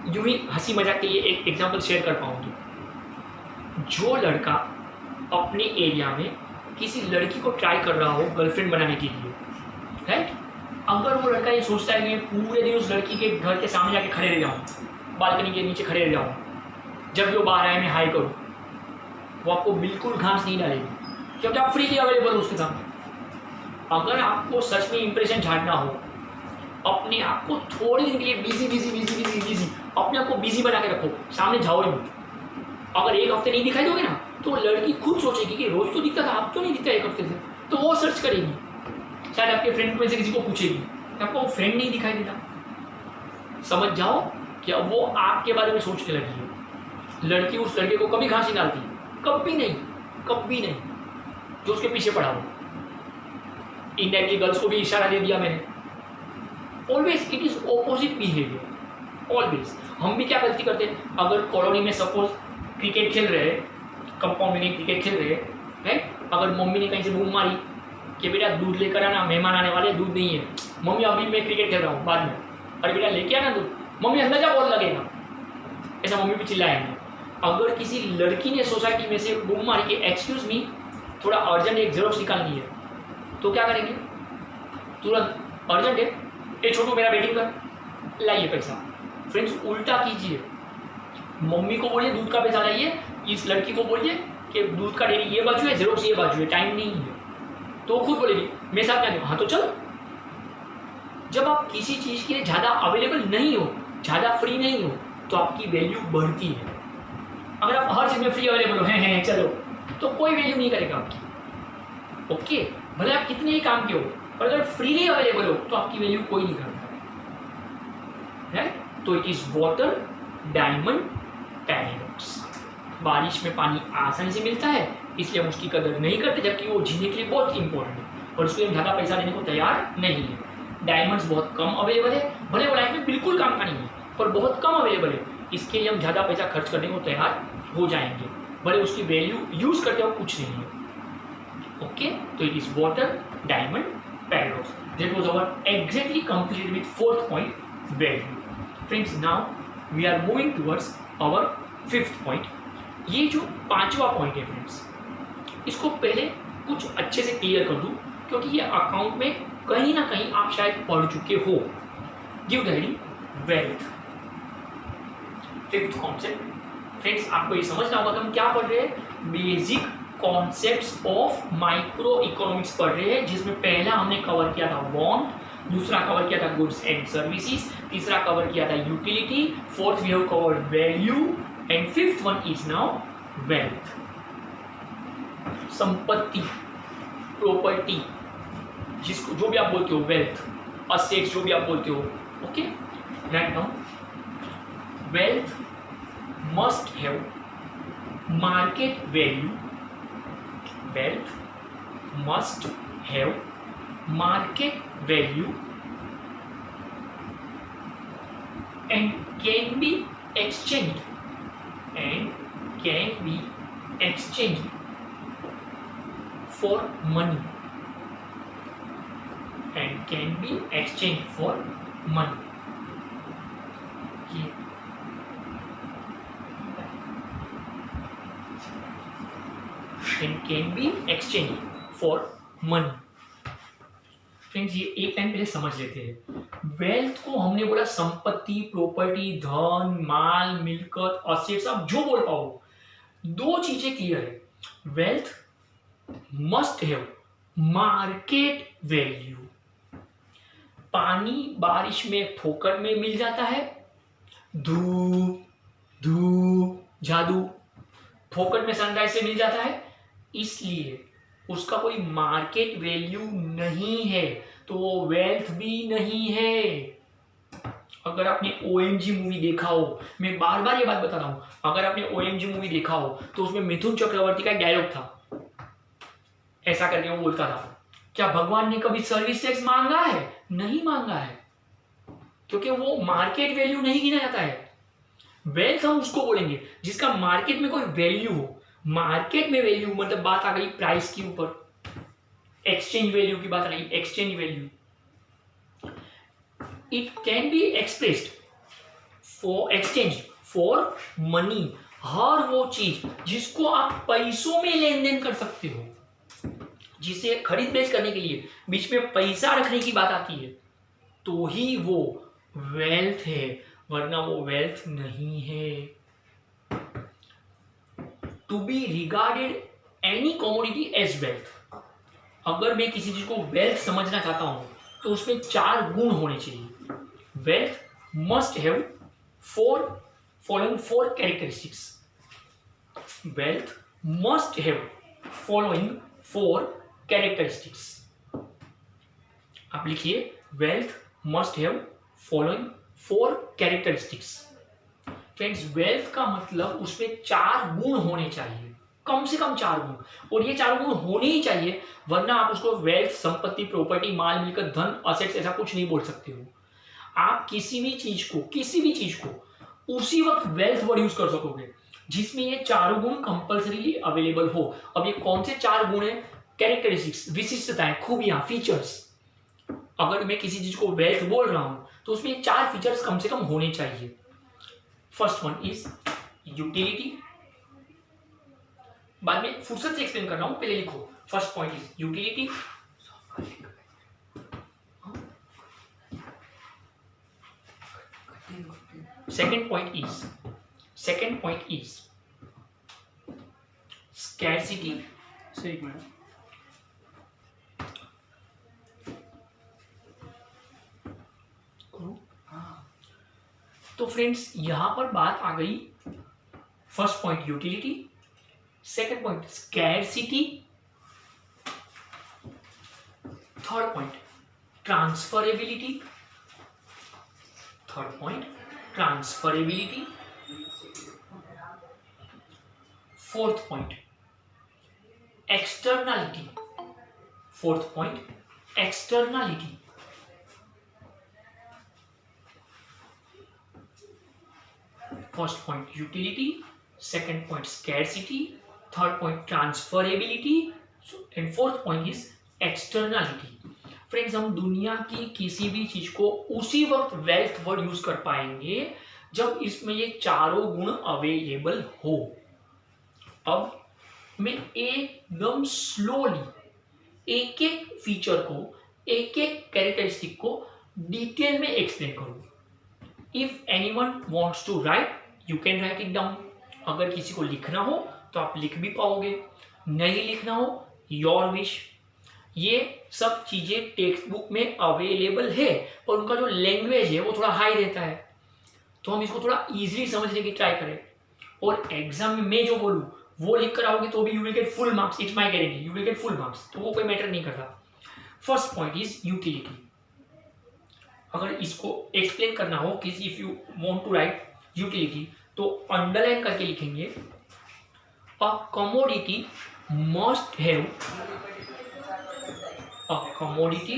यूं ही हंसी मजाक के लिए एक एग्जांपल शेयर कर पाऊँ तो, जो लड़का अपने एरिया में किसी लड़की को ट्राई कर रहा हो गर्लफ्रेंड बनाने के लिए, राइट, अगर वो लड़का ये सोचता है कि मैं पूरे दिन उस लड़की के घर के सामने जाके खड़े रह जाऊँ, बालकनी के नीचे खड़े रह जाऊँ, जब भी वो बाहर आए मैं हाई करूँ, वो आपको बिल्कुल घास नहीं डालेगी क्योंकि आप फ्रीली अवेलेबल हो उसके सामने। अगर आपको सच में इंप्रेशन झाड़ना हो, अपने आप को थोड़ी दिन के लिए बिजी अपने आप को बिजी बना के रखो, सामने जाओ ही नहीं। अगर एक हफ्ते नहीं दिखाई दोगे ना तो लड़की खुद सोचेगी कि रोज तो दिखता था, आप क्यों नहीं दिखता एक हफ्ते से, तो वो सर्च करेगी, शायद आपके फ्रेंड में से किसी को पूछेगी, आपको वो फ्रेंड नहीं दिखाई देता। समझ जाओ कि अब वो आपके बारे में सोचने लगी है। लड़की उस लड़के को कभी घास नहीं डालती, कभी नहीं, जो उसके पीछे पड़ा हो। इनडायरेक्टली गर्ल्स को भी इशारा दे दिया मैंने। Always it is opposite behaviour, always. हम भी क्या गलती करते हैं, अगर कॉलोनी में सपोज क्रिकेट खेल रहे हैं, कंपाउंड में क्रिकेट खेल रहे हैं, राइट, अगर मम्मी ने कहीं से बूम मारी कि बेटा दूध लेकर आना, मेहमान आने वाले, दूध नहीं है, मम्मी अभी मैं क्रिकेट खेल रहा हूँ, बाद में, अरे बेटा लेके आना दूध, मम्मी अंदाजा बहुत लगेगा, ऐसा मम्मी भी चिल्लाएंगे। अगर किसी लड़की ने सोसाइटी में से बूम मारी कि एक्सक्यूज मी थोड़ा अर्जेंट एक जेरोक्स निकालनी है, तो क्या करेंगे, तुरंत अर्जेंट है, ए छोटू मेरा वेटिंग कर, लाइए पैसा। फ्रेंड्स उल्टा कीजिए, मम्मी को बोलिए दूध का पैसा लाइए, इस लड़की को बोलिए कि दूध का डेरी ये बाजू है, जेरोक्स ये बाजू है, टाइम नहीं है, तो खुद बोलेगी मेरे साथ क्या, हाँ तो चलो। जब आप किसी चीज़ के लिए ज़्यादा अवेलेबल नहीं हो, ज़्यादा फ्री नहीं हो, तो आपकी वैल्यू बढ़ती है। अगर आप हर चीज़ में फ्री अवेलेबल हो, हैं चलो, तो कोई वैल्यू नहीं करेगा आपकी। ओके, भले आप कितने ही काम के हो, पर अगर फ्रीली अवेलेबल हो तो आपकी वैल्यू कोई नहीं करता, राइट। तो it is water diamond paradox. बारिश में पानी आसानी से मिलता है, इसलिए हम उसकी कदर नहीं करते, जबकि वो जीने के लिए बहुत इंपॉर्टेंट है और उसके लिए हम ज़्यादा पैसा देने को तैयार नहीं है। डायमंड्स बहुत कम अवेलेबल है, भले वो लाइफ में बिल्कुल काम का नहीं है, पर बहुत कम अवेलेबल है, इसके लिए हम ज़्यादा पैसा खर्च करने को तैयार हो जाएंगे, भले उसकी वैल्यू यूज करते हो कुछ नहीं है। ओके, तो it is water diamond paradox. That was our exactly completed with fourth point, value. Friends, now we are moving towards our fifth point. ये जो पांचवा पॉइंट है फ्रेंड्स, इसको पहले कुछ अच्छे से क्लियर कर दूं, क्योंकि ये अकाउंट में कहीं ना कहीं आप शायद पढ़ चुके हो। Give the heading wealth. Fifth concept friends, आपको ये समझना होगा कि हम क्या पढ़ रहे हैं, basic concepts of micro economics पढ़ रहे हैं, जिसमें पहला हमने कवर किया था वांट, दूसरा कवर किया था गुड्स एंड सर्विसेज, तीसरा कवर किया था utility, fourth we have covered value and fifth one is now wealth. संपत्ति, प्रॉपर्टी, जिसको जो भी आप बोलते हो, वेल्थ, असेट्स जो भी आप बोलते हो। Okay, right now wealth must have market value. Wealth must have market value and can be exchanged for money, and can be exchanged for money. And can be exchanged for money. Friends, ये एक time पहले समझ लेते हैं। Wealth को हमने बोला संपत्ति, प्रॉपर्टी, धन, माल, मिलकत, असेट्स, आप जो बोल पाओ। दो चीजें क्लियर है, wealth must have market value. पानी बारिश में ठोकर में मिल जाता है, धूप जादू ठोकर में सनराइज से मिल जाता है, इसलिए उसका कोई मार्केट वैल्यू नहीं है, तो वो वेल्थ भी नहीं है। अगर आपने OMG मूवी देखा हो, मैं बार बार ये बात बता रहा हूँ, अगर आपने OMG मूवी देखा हो तो उसमें मिथुन चक्रवर्ती का एक डायलॉग था, ऐसा करके वो बोलता था, क्या भगवान ने कभी सर्विस टैक्स मांगा है? नहीं मांगा है, क्योंकि वो मार्केट वैल्यू नहीं गिना जाता है। वेल्थ हम उसको बोलेंगे जिसका मार्केट में कोई वैल्यू हो। मार्केट में वैल्यू मतलब बात आ गई प्राइस के ऊपर, एक्सचेंज वैल्यू की बात आ गई, exchange value. It can be expressed for exchange for money, हर वो चीज जिसको आप पैसों में लेन देन कर सकते हो, जिसे खरीद बेच करने के लिए बीच में पैसा रखने की बात आती है, तो ही वो वेल्थ है, वरना वो वेल्थ नहीं है। To be regarded any commodity as wealth, अगर मैं किसी चीज को वेल्थ समझना चाहता हूं तो उसमें 4 गुण होने चाहिए। Wealth must have following 4 characteristics. Wealth must have following 4 characteristics. आप लिखिए, wealth must have following 4 characteristics. Friends, wealth का मतलब उसमें 4 गुण होने चाहिए, कम से कम 4 गुण, और ये 4 गुण होने ही चाहिए, वरना आप उसको वेल्थ, संपत्ति, प्रॉपर्टी, माल, मिलकत, धन, असेट्स ऐसा कुछ नहीं बोल सकते हो। आप किसी भी चीज को उसी वक्त वेल्थ वर्ड यूज कर सकोगे जिसमें ये 4 गुण कंपल्सरीली अवेलेबल हो। अब ये कौन से 4 गुण है? कैरेक्टरिस्टिक्स, विशिष्टताएं, खूबियां, फीचर्स। अगर मैं किसी चीज को वेल्थ बोल रहा हूं तो उसमें ये 4 फीचर्स कम से कम होने चाहिए। फर्स्ट वन इज यूटिलिटी, बाद में फुर्सत से एक्सप्लेन कर रहा हूं, पहले लिखो। First point is utility, second point is scarcity। एक मिनट, तो फ्रेंड्स यहां पर बात आ गई, first point utility, second point scarcity, third point transferability, fourth point externality, first point utility, second point scarcity, third point transferability and fourth point is externality. Friends, हम दुनिया की किसी भी चीज को उसी वक्त वेल्थ वर्ड यूज कर पाएंगे जब इसमें ये 4 गुण अवेलेबल हो। अब मैं एकदम स्लोली एक एक फीचर को, एक एक कैरेक्टरिस्टिक को डिटेल में एक्सप्लेन करूं। If anyone wants to write, you can write it down. अगर किसी को लिखना हो तो आप लिख भी पाओगे, नहीं लिखना हो योर विश। ये सब चीजें टेक्स्ट बुक में अवेलेबल है, पर उनका जो लैंग्वेज है वो थोड़ा हाई रहता है, तो हम इसको थोड़ा इजीली समझने की ट्राई करें। और एग्जाम में मैं जो बोलूं वो लिख कर आओगे तो भी you will get full marks, it's my guarantee, you will get full marks, तो वो कोई मैटर नहीं करता। First point is utility. अगर इसको एक्सप्लेन करना हो कि if you want to write utility तो अंडरलाइन करके लिखेंगे, a commodity must have, a commodity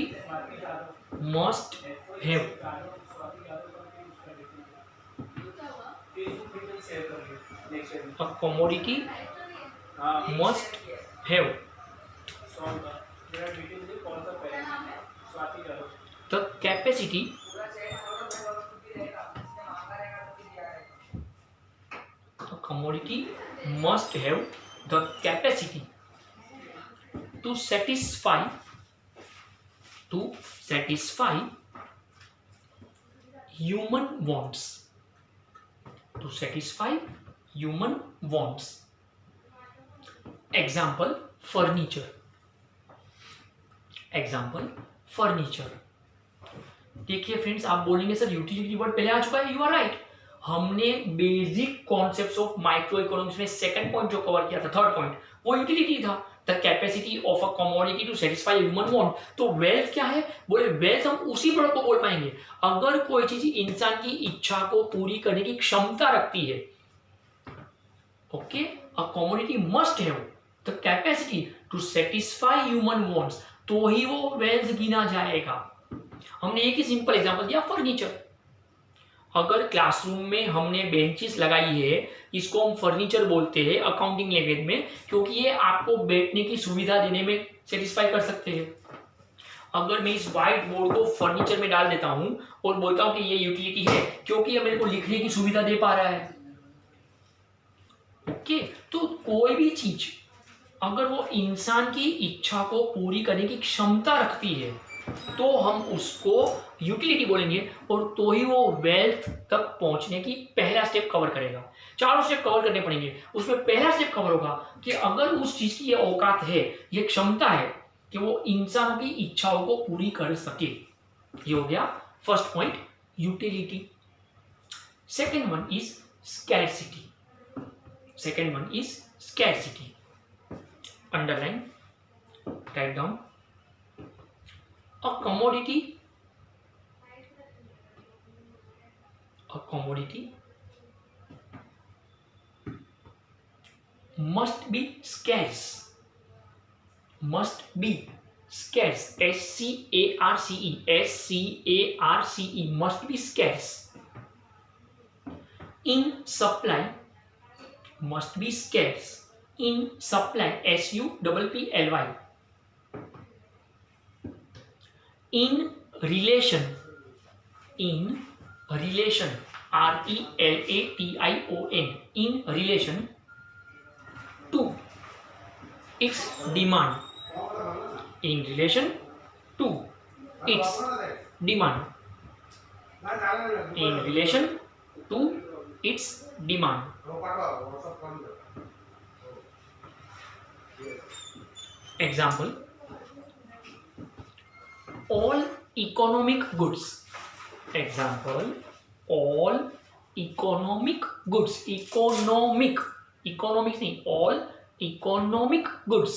must have the capacity to satisfy human wants, example furniture, देखिए फ्रेंड्स, आप बोलेंगे सर यूटिलिटी वर्ड पहले आ चुका है, यू आर राइट। हमने basic concepts of micro economics में सेकंड पॉइंट जो कवर किया था, थर्ड पॉइंट, वो यूटिलिटी था, the capacity of a commodity to satisfy human want. तो वेल्थ क्या है? बोले वेल्थ हम उसी प्रोडक्ट को बोल पाएंगे अगर कोई चीज इंसान की इच्छा को पूरी करने की क्षमता रखती है। Okay, a commodity must have the capacity to satisfy human wants, तो ही वो वेल्थ गिना जाएगा। हमने एक ही सिंपल एग्जांपल दिया, फर्नीचर। अगर क्लासरूम में हमने बेंचेस लगाई है, इसको हम फर्नीचर बोलते हैं अकाउंटिंग लैंग्वेज में, क्योंकि ये आपको बैठने की सुविधा देने में सेटिस्फाई कर सकते हैं। अगर मैं इस व्हाइट बोर्ड को फर्नीचर में डाल देता हूं और बोलता हूं कि ये यूटिलिटी है क्योंकि ये मेरे को लिखने की सुविधा दे पा रहा है। ओके, तो कोई भी चीज अगर वो इंसान की इच्छा को पूरी करने की क्षमता रखती है तो हम उसको यूटिलिटी बोलेंगे, और तो ही वो वेल्थ तक पहुंचने की पहला स्टेप कवर करेगा। चारों स्टेप कवर करने पड़ेंगे, उसमें पहला स्टेप कवर होगा कि अगर उस चीज की ये औकात है, ये क्षमता है कि वो इंसानों की इच्छाओं को पूरी कर सके। ये हो गया first point, utility. Second one is scarcity. Second one is scarcity. Underline, write down. A commodity must be scarce. Must be scarce. S-C-A-R-C-E. S-C-A-R-C-E. Must be scarce. In supply must be scarce. In supply. S-U-P-P-L-Y. In relation, R-E-L-A-T-I-O-N, in relation to its demand, in relation to its demand, in relation to its demand. Example, all economic goods. Example, all economic goods. Economic नहीं, all economic goods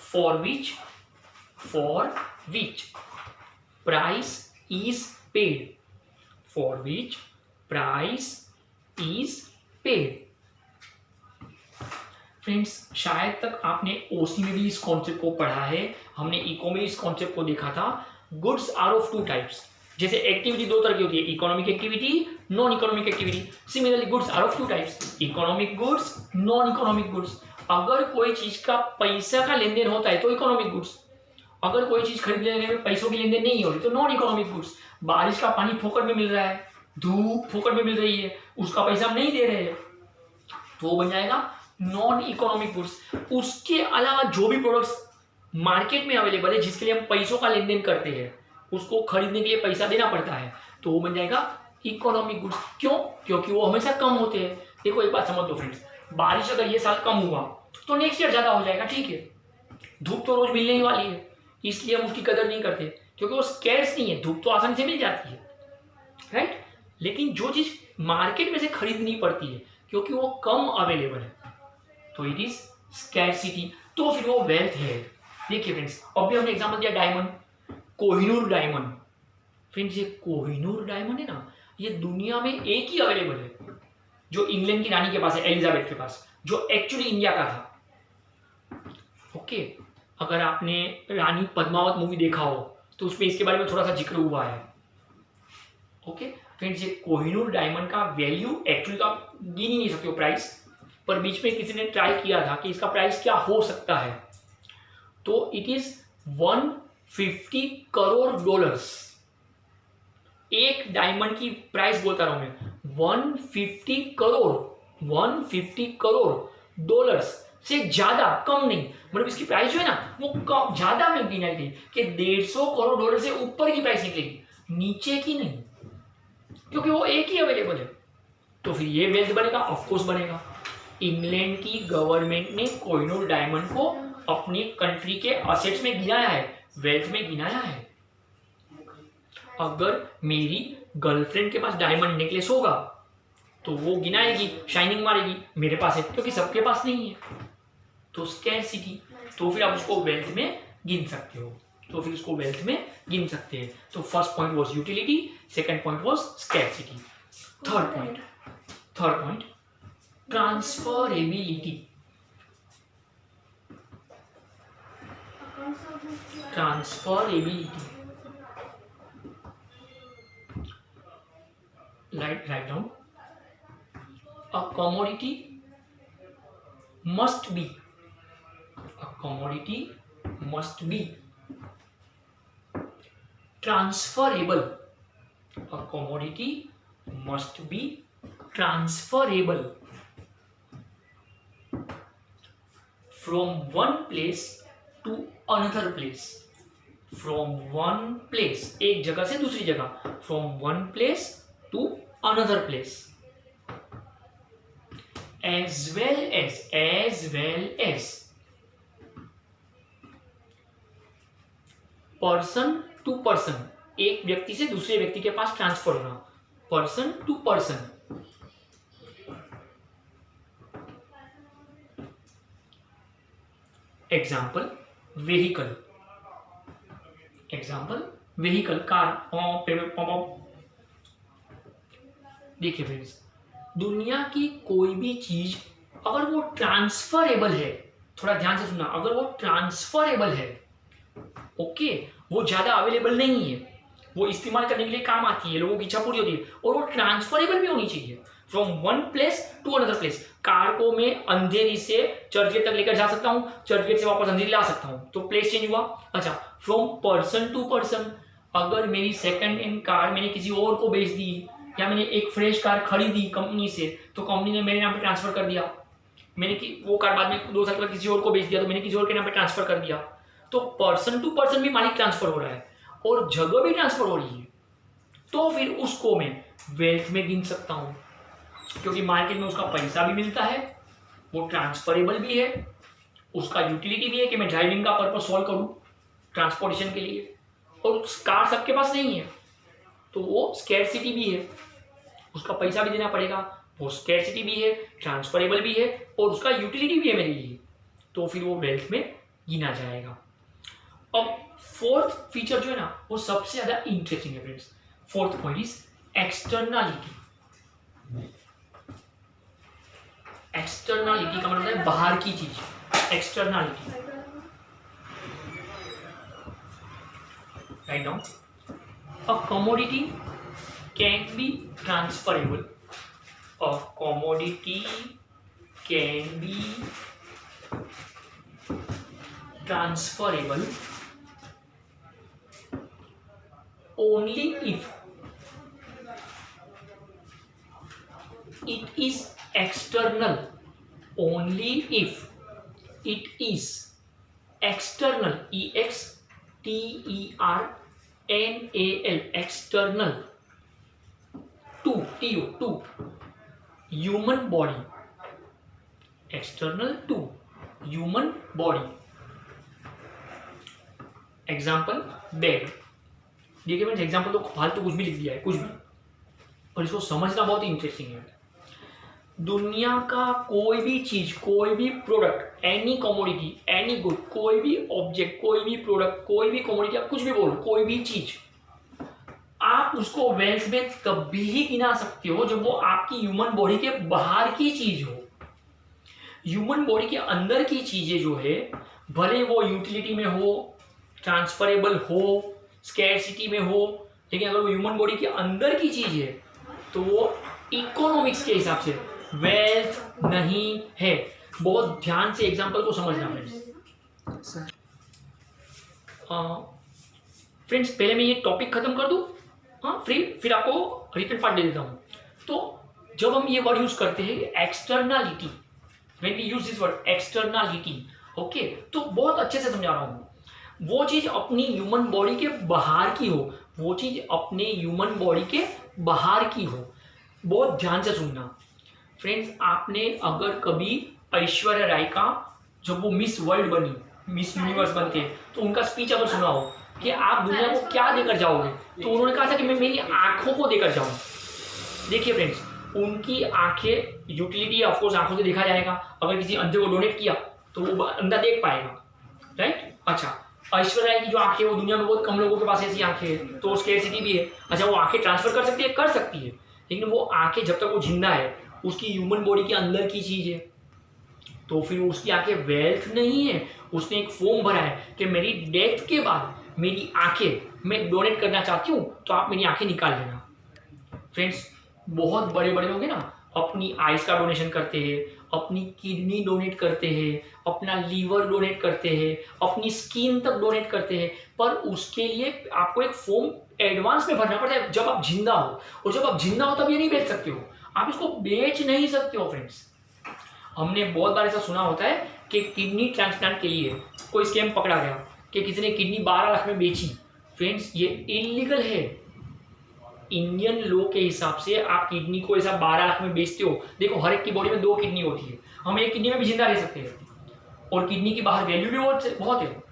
for which price is paid. For which price is paid. Friends, शायद तक आपने ओसी में भी इस concept को पढ़ा है। हमने इको में इस कॉन्सेप्ट को देखा था। Goods are of two types. जैसे एक्टिविटी दो तरह की होती है, economic activity, non economic activity. Similarly goods are of two types, economic goods, non economic goods. अगर कोई चीज का पैसा का लेन देन होता है तो इकोनॉमिक गुड्स, अगर कोई चीज खरीद लेने में पैसों की लेन देन नहीं हो रही तो नॉन इकोनॉमिक गुड्स। बारिश का पानी फोकट में मिल रहा है, धूप फोकट में मिल रही है, उसका पैसा हम नहीं दे रहे हैं, तो वो बन जाएगा नॉन इकोनॉमिक गुड्स। उसके अलावा जो भी प्रोडक्ट्स मार्केट में अवेलेबल है जिसके लिए हम पैसों का लेन देन करते हैं, उसको खरीदने के लिए पैसा देना पड़ता है, तो वो बन जाएगा इकोनॉमिक गुड्स। क्यों? क्योंकि वो हमेशा कम होते हैं। देखो एक बात समझ लो फ्रेंड्स, बारिश अगर ये साल कम हुआ तो नेक्स्ट ईयर ज्यादा हो जाएगा, ठीक है। धूप तो रोज मिलने ही वाली है, इसलिए हम उसकी कदर नहीं करते क्योंकि वो स्कैर्स नहीं है। धूप तो आसानी से मिल जाती है, राइट। लेकिन जो चीज मार्केट में से खरीदनी पड़ती है क्योंकि वो कम अवेलेबल है, तो इट इज स्कैरसिटी, तो फिर वो वेल्थ है। देखिए फ्रेंड्स, अभी हमने एग्जांपल दिया डायमंड, कोहिनूर डायमंड। फ्रेंड्स, ये कोहिनूर डायमंड है ना, ये दुनिया में एक ही अवेलेबल है, जो इंग्लैंड की रानी के पास है, एलिजाबेथ के पास, जो एक्चुअली इंडिया का था। ओके, अगर आपने रानी पद्मावत मूवी देखा हो तो उसमें इसके बारे में थोड़ा सा जिक्र हुआ है। ओके फ्रेंड्स, ये कोहिनूर डायमंड का वैल्यू एक्चुअली तो आप गिन ही नहीं सकते हो प्राइस, पर बीच में किसी ने ट्राई किया था कि इसका प्राइस क्या हो सकता है, तो इट इज 150 करोड़ डॉलर्स। एक डायमंड की प्राइस बोलता रहा हूं मैं, 150 करोड़ डॉलर्स से ज्यादा, कम नहीं। मतलब इसकी प्राइस जो है ना वो कम ज्यादा में गिनाई गई कि 150 करोड़ डॉलर से ऊपर की प्राइस निकलेगी, नीचे की नहीं, क्योंकि वो एक ही अवेलेबल है। तो फिर ये वेल्थ बनेगा, ऑफकोर्स बनेगा। इंग्लैंड की गवर्नमेंट ने कोहिनूर डायमंड को अपनी कंट्री के असेट्स में गिनाया है, वेल्थ में गिनाया है। अगर मेरी गर्लफ्रेंड के पास डायमंड नेकलेस होगा तो वो गिनाएगी, शाइनिंग मारेगी, मेरे पास है क्योंकि सबके पास नहीं है, तो स्कैरसिटी। तो फिर आप उसको वेल्थ में गिन सकते हो, तो first point was utility, second point was scarcity. Third point transferability. Write down. A commodity must be transferable. A commodity must be transferable from one place to another place. एक जगह से दूसरी जगह, from one place to another place, as well as person to person, एक व्यक्ति से दूसरे व्यक्ति के पास ट्रांसफर होना, person to person। Example vehicle, car. देखिए फ्रेंड्स, दुनिया की कोई भी चीज अगर वो ट्रांसफरेबल है, थोड़ा ध्यान से सुनना, अगर वो ट्रांसफरेबल है, ओके, वो ज्यादा अवेलेबल नहीं है, वो इस्तेमाल करने के लिए काम आती है, लोगों की इच्छा पूरी होती है, और वो ट्रांसफरेबल भी होनी चाहिए from one place to another place. Car को मैं अंधेरी से चर्चगेट तक लेकर जा सकता हूँ, चर्चगेट से वापस अंधेरी ला सकता हूँ, तो प्लेस चेंज हुआ। अच्छा, फ्रॉम पर्सन टू पर्सन, अगर मेरी सेकंड हैंड कार मैंने किसी और को बेच दी, या मैंने एक फ्रेश कार खरीदी कंपनी से, तो कंपनी ने मेरे नाम पे ट्रांसफर कर दिया, मैंने वो कार बाद में 2 साल बाद किसी और को बेच दिया, तो मैंने किसी और के नाम पे ट्रांसफर कर दिया, तो पर्सन टू पर्सन भी मालिक ट्रांसफर हो रहा है और जगह भी ट्रांसफर हो रही है, तो फिर उसको मैं वेल्थ में गिन सकता हूँ, क्योंकि मार्केट में उसका पैसा भी मिलता है, वो ट्रांसफरेबल भी है, उसका यूटिलिटी भी है कि मैं ड्राइविंग का पर्पस सॉल्व करूँ ट्रांसपोर्टेशन के लिए, और कार सबके पास नहीं है, तो वो स्कैरसिटी भी है, उसका पैसा भी देना पड़ेगा, वो स्कैरसिटी भी है, ट्रांसफरेबल भी है, और उसका यूटिलिटी भी है मेरे लिए, तो फिर वो वेल्थ में गिना जाएगा। अब फोर्थ फीचर जो है ना, वो सबसे ज्यादा इंटरेस्टिंग है friends. Fourth point is externality. Externality का मतलब है बाहर की चीज, externality. Write down. A commodity can be transferable. A commodity can be transferable only if it is external. Only if it is external. EXTERNAL, external to human body. External to human body. Example bed. देखिए friends, example तो फालतू कुछ भी लिख दिया है, कुछ भी, पर इसको समझना बहुत इंटरेस्टिंग है। दुनिया का कोई भी चीज, कोई भी product, any commodity, any good, कोई भी ऑब्जेक्ट, कोई भी प्रोडक्ट, कोई भी कमोडिटी, आप कुछ भी बोलो, कोई भी चीज, आप उसको वेल्थ में तभी ही गिना सकते हो जब वो आपकी ह्यूमन बॉडी के बाहर की चीज हो। ह्यूमन बॉडी के अंदर की चीजें जो है, भले वो यूटिलिटी में हो, ट्रांसफरेबल हो, स्कैरसिटी में हो, लेकिन अगर वो ह्यूमन बॉडी के अंदर की चीज है तो वो इकोनॉमिक्स के हिसाब से वेल्थ नहीं है। बहुत ध्यान से एग्जांपल को समझना फ्रेंड्स। फ्रेंड्स, पहले मैं ये टॉपिक खत्म कर दूं, हाँ, फिर आपको रिटन पार्ट दे देता हूं। तो जब हम ये वर्ड यूज करते हैं externality, when we use this word externality, okay, तो बहुत अच्छे से समझा रहा हूं। वो चीज अपनी ह्यूमन बॉडी के बाहर की हो, वो चीज अपने ह्यूमन बॉडी के बाहर की हो। बहुत ध्यान से सुनना फ्रेंड्स। आपने अगर कभी ऐश्वर्या राय का, जब वो मिस वर्ल्ड बनी, मिस यूनिवर्स बनते हैं, तो उनका स्पीच अगर सुना हो, कि आप दुनिया को क्या देकर जाओगे, तो उन्होंने कहा था कि मैं मेरी आंखों को देकर जाऊँ। देखिए फ्रेंड्स, उनकी आंखें यूटिलिटी ऑफकोर्स आंखों से देखा जाएगा, अगर किसी अंधे को डोनेट किया तो वो अंधा देख पाएगा, राइट। अच्छा, ऐश्वर्या की जो आंखें, वो दुनिया में बहुत कम लोगों के पास ऐसी आंखें हैं, तो स्कैरसिटी भी है। अच्छा, वो आंखें ट्रांसफर कर सकती है, कर सकती है, लेकिन वो आंखें जब तक वो जिंदा है, उसकी ह्यूमन बॉडी के अंदर की चीज है, तो फिर उसकी आंखें वेल्थ नहीं है। उसने एक फॉर्म भरा है कि मेरी डेथ के बाद मेरी आंखें मैं डोनेट करना चाहती हूँ, तो आप मेरी आंखें निकाल लेना। फ्रेंड्स, बहुत बड़े बड़े लोग हैं ना, अपनी आइज का डोनेशन करते हैं, अपनी किडनी डोनेट करते हैं, अपना लीवर डोनेट करते हैं, अपनी स्किन तक डोनेट करते हैं, पर उसके लिए आपको एक फॉर्म एडवांस में भरना पड़ता है जब आप जिंदा हो, और जब आप जिंदा हो तब ये नहीं बेच सकते हो, आप इसको बेच नहीं सकते हो। फ्रेंड्स, हमने बहुत बार ऐसा सुना होता है कि किडनी ट्रांसप्लांट के लिए कोई स्कैम पकड़ा गया कि किसी ने किडनी 12 लाख में बेची। फ्रेंड्स, ये इलीगल है। इंडियन लॉ के हिसाब से आप किडनी को ऐसा 12 लाख में बेचते हो। देखो, हर एक की बॉडी में 2 किडनी होती है, हम एक किडनी में भी जिंदा रह सकते हैं, और किडनी की बाहर वैल्यू भी बहुत है।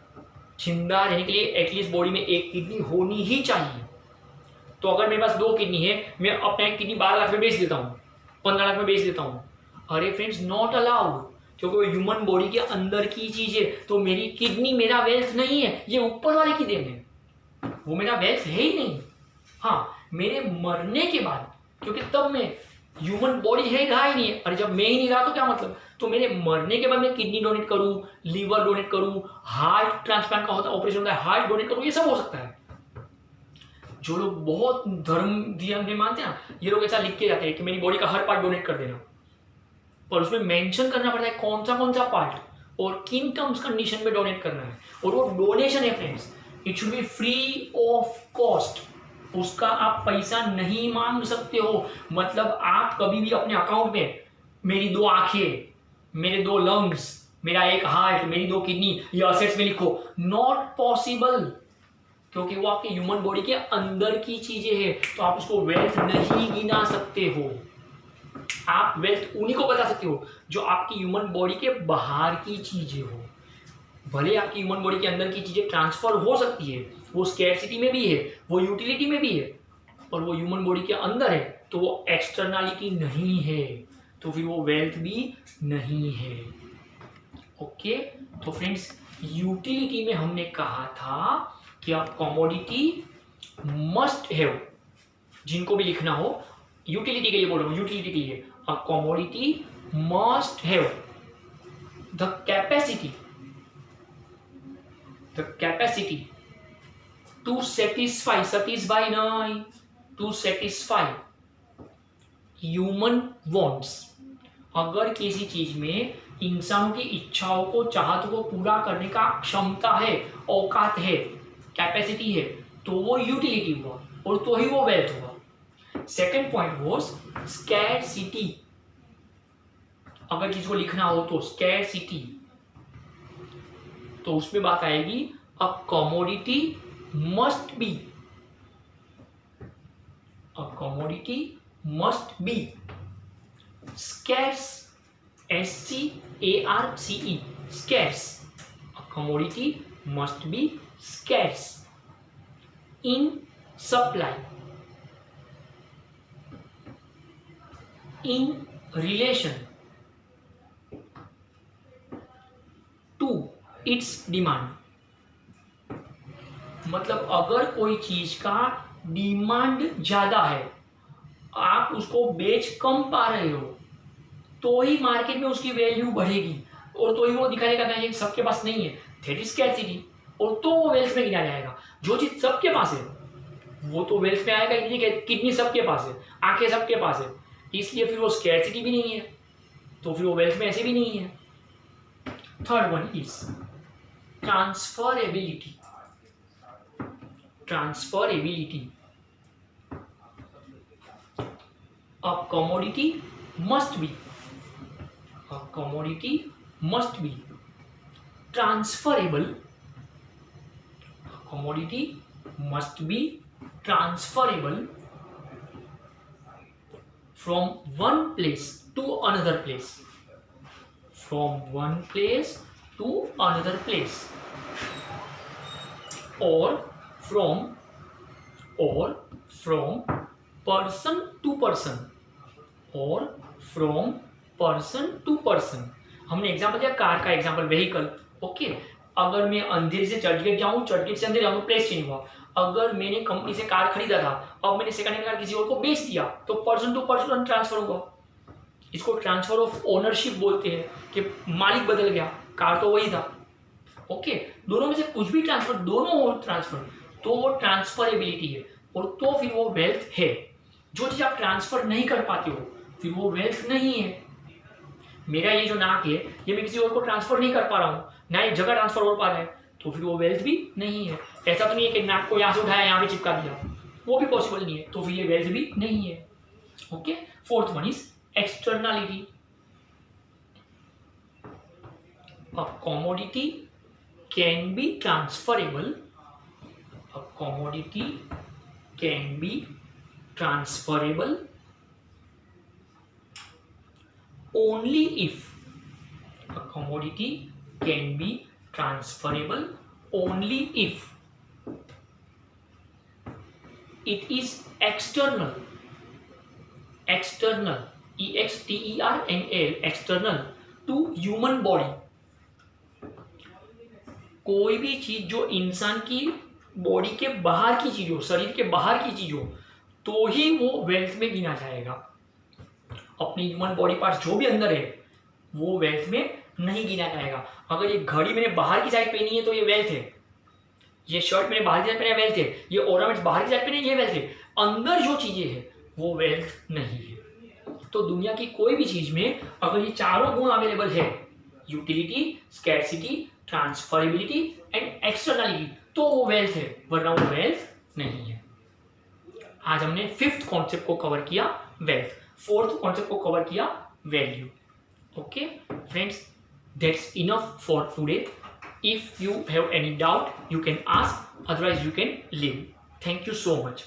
जिंदा रहने के लिए एटलीस्ट बॉडी में एक किडनी होनी ही चाहिए। तो अगर मेरे पास 2 किडनी है, मैं अपना एक किडनी 12 लाख में बेच देता हूँ, 15 लाख में बेच देता हूँ, अरे फ्रेंड्स, नॉट अलाउड, क्योंकि वो ह्यूमन बॉडी के अंदर की चीज है। तो मेरी किडनी मेरा वेल्थ नहीं है, ये ऊपर वाले की देन है, वो मेरा वेल्थ है ही नहीं। हाँ, मेरे मरने के बाद, क्योंकि तब मैं ह्यूमन बॉडी है रहा ही नहीं है, अरे जब मैं ही नहीं रहा तो क्या मतलब। तो मेरे मरने के बाद मैं किडनी डोनेट करूं, लीवर डोनेट करूं, हार्ट ट्रांसप्लांट का होता है, ऑपरेशन होता है, हार्ट डोनेट करूं, ये सब हो सकता है। जो लोग बहुत धर्म में मानते हैं ना, ये लोग ऐसा लिख के जाते हैं कि मेरी बॉडी का हर पार्ट डोनेट कर देना, पर उसमें मेंशन करना पड़ता है कौन सा पार्ट और किन टर्म्स कंडीशन में डोनेट करना है। और वो डोनेशन है friends, it should be free of cost, उसका आप पैसा नहीं मांग सकते हो। मतलब आप कभी भी अपने अकाउंट में मेरी 2 आंखें, मेरे 2 लंग्स, मेरा एक हार्ट, मेरी 2 किडनी, ये असेट्स में लिखो, नॉट पॉसिबल, क्योंकि वो आपके ह्यूमन बॉडी के अंदर की चीजें हैं, तो आप उसको वेल्थ नहीं गिना सकते हो। आप वेल्थ उन्हीं को बता सकते हो जो आपकी ह्यूमन बॉडी के बाहर की चीजें हो। भले आपकी ह्यूमन बॉडी के अंदर की चीजें ट्रांसफर हो सकती है, वो स्कैरसिटी में भी है, वो यूटिलिटी में भी है, और वो ह्यूमन बॉडी के अंदर है, तो वो एक्सटर्नलिटी नहीं है, तो फिर वो वेल्थ भी नहीं है। ओके, तो फ्रेंड्स, यूटिलिटी में हमने कहा था कि आप कमोडिटी मस्ट हैव, जिनको भी लिखना हो, यूटिलिटी के लिए बोल रहा हूं, यूटिलिटी के लिए, अ commodity must have the capacity to satisfy नहीं, to satisfy human wants। अगर किसी चीज में इंसान की इच्छाओं को, चाहतों को पूरा करने का क्षमता है, औकात है, कैपेसिटी है, तो वो यूटिलिटी हुआ, और तो ही वो वेल्थ हुआ। Second point was scarcity. अगर किसी को लिखना हो तो स्कैरसिटी, तो उसमें बात आएगी अ commodity must be, scarce, SCARCE, scarce, a commodity must be scarce in supply, in relation to its demand। मतलब अगर कोई चीज का डिमांड ज्यादा है, आप उसको बेच कम पा रहे हो, तो ही मार्केट में उसकी वैल्यू बढ़ेगी, और तो ही वो दिखाएगा नहीं सबके पास नहीं है, दैट इज स्कैरसिटी, और तो वो वेल्थ में गिना जाएगा। जो चीज सबके पास है वो तो वेल्थ में आएगा ही नहीं। किडनी सबके पास है, आंखें सबके पास है, इसलिए फिर वो स्कैरसिटी भी नहीं है, तो फिर वो वेल्थ में ऐसे भी नहीं है। Third one is transferability. A commodity must be transferable. A commodity must be transferable from one place to another place. Or from और फ्रॉम पर्सन टू पर्सन और फ्रॉम पर्सन टू पर्सन। हमने example दिया car का example, vehicle. Okay, अगर मैं अंधेरे से चर्चगेट जाऊँ, चर्चगेट से अंधेरे जाऊँ तो प्लेस चेंज हुआ। अगर मैंने कंपनी से कार खरीदा था, अब मैंने सेकंड हैंड कार किसी और को बेच दिया, तो पर्सन टू पर्सन ट्रांसफर हुआ। इसको ट्रांसफर ऑफ ओनरशिप बोलते हैं कि मालिक बदल गया, कार तो वही था। ओके, दोनों में से कुछ भी ट्रांसफर, दोनों हो ट्रांसफर, तो वो ट्रांसफरेबिलिटी है, और तो फिर वो वेल्थ है। जो चीज आप ट्रांसफर नहीं कर पाते हो फिर वो वेल्थ नहीं है। मेरा ये जो नाक है, ये मैं किसी और को ट्रांसफर नहीं कर पा रहा हूँ, ना ये जगह ट्रांसफर हो पा रहा है, तो फिर वो वेल्थ भी नहीं है। ऐसा तो नहीं है कि नाक को यहाँ से उठाया यहाँ पे चिपका दिया, वो भी पॉसिबल नहीं है, तो फिर ये वेल्थ भी नहीं है। Okay, fourth one is externality. A commodity can be transferable. A commodity can be transferable only if a commodity can be transferable only if it is external, external, external, external to human body। कोई भी चीज जो इंसान की body के बाहर की चीज हो, शरीर के बाहर की चीज हो, तो ही वो वेल्थ में गिना जाएगा। अपनी ह्यूमन बॉडी पार्ट जो भी अंदर है वो वेल्थ में नहीं गिना जाएगा। अगर ये घड़ी मैंने बाहर की साइड पहनी है तो ये वेल्थ है, ये शर्ट मैंने बाहर की साइड पहना वेल्थ है, ये ऑर्नामेंट्स बाहर की साइड पहने ये वेल्थ है। अंदर जो चीजें हैं वो वेल्थ नहीं है। तो दुनिया की कोई भी चीज में अगर ये चारों गुण अवेलेबल है, utility, scarcity, transferability and externality, तो वो वेल्थ है, वरना वो वेल्थ नहीं है। आज हमने फिफ्थ कॉन्सेप्ट को कवर किया, वेल्थ। फोर्थ कॉन्सेप्ट को कवर किया, value. Okay friends, that's enough for today. If you have any doubt you can ask, otherwise you can leave. Thank you so much.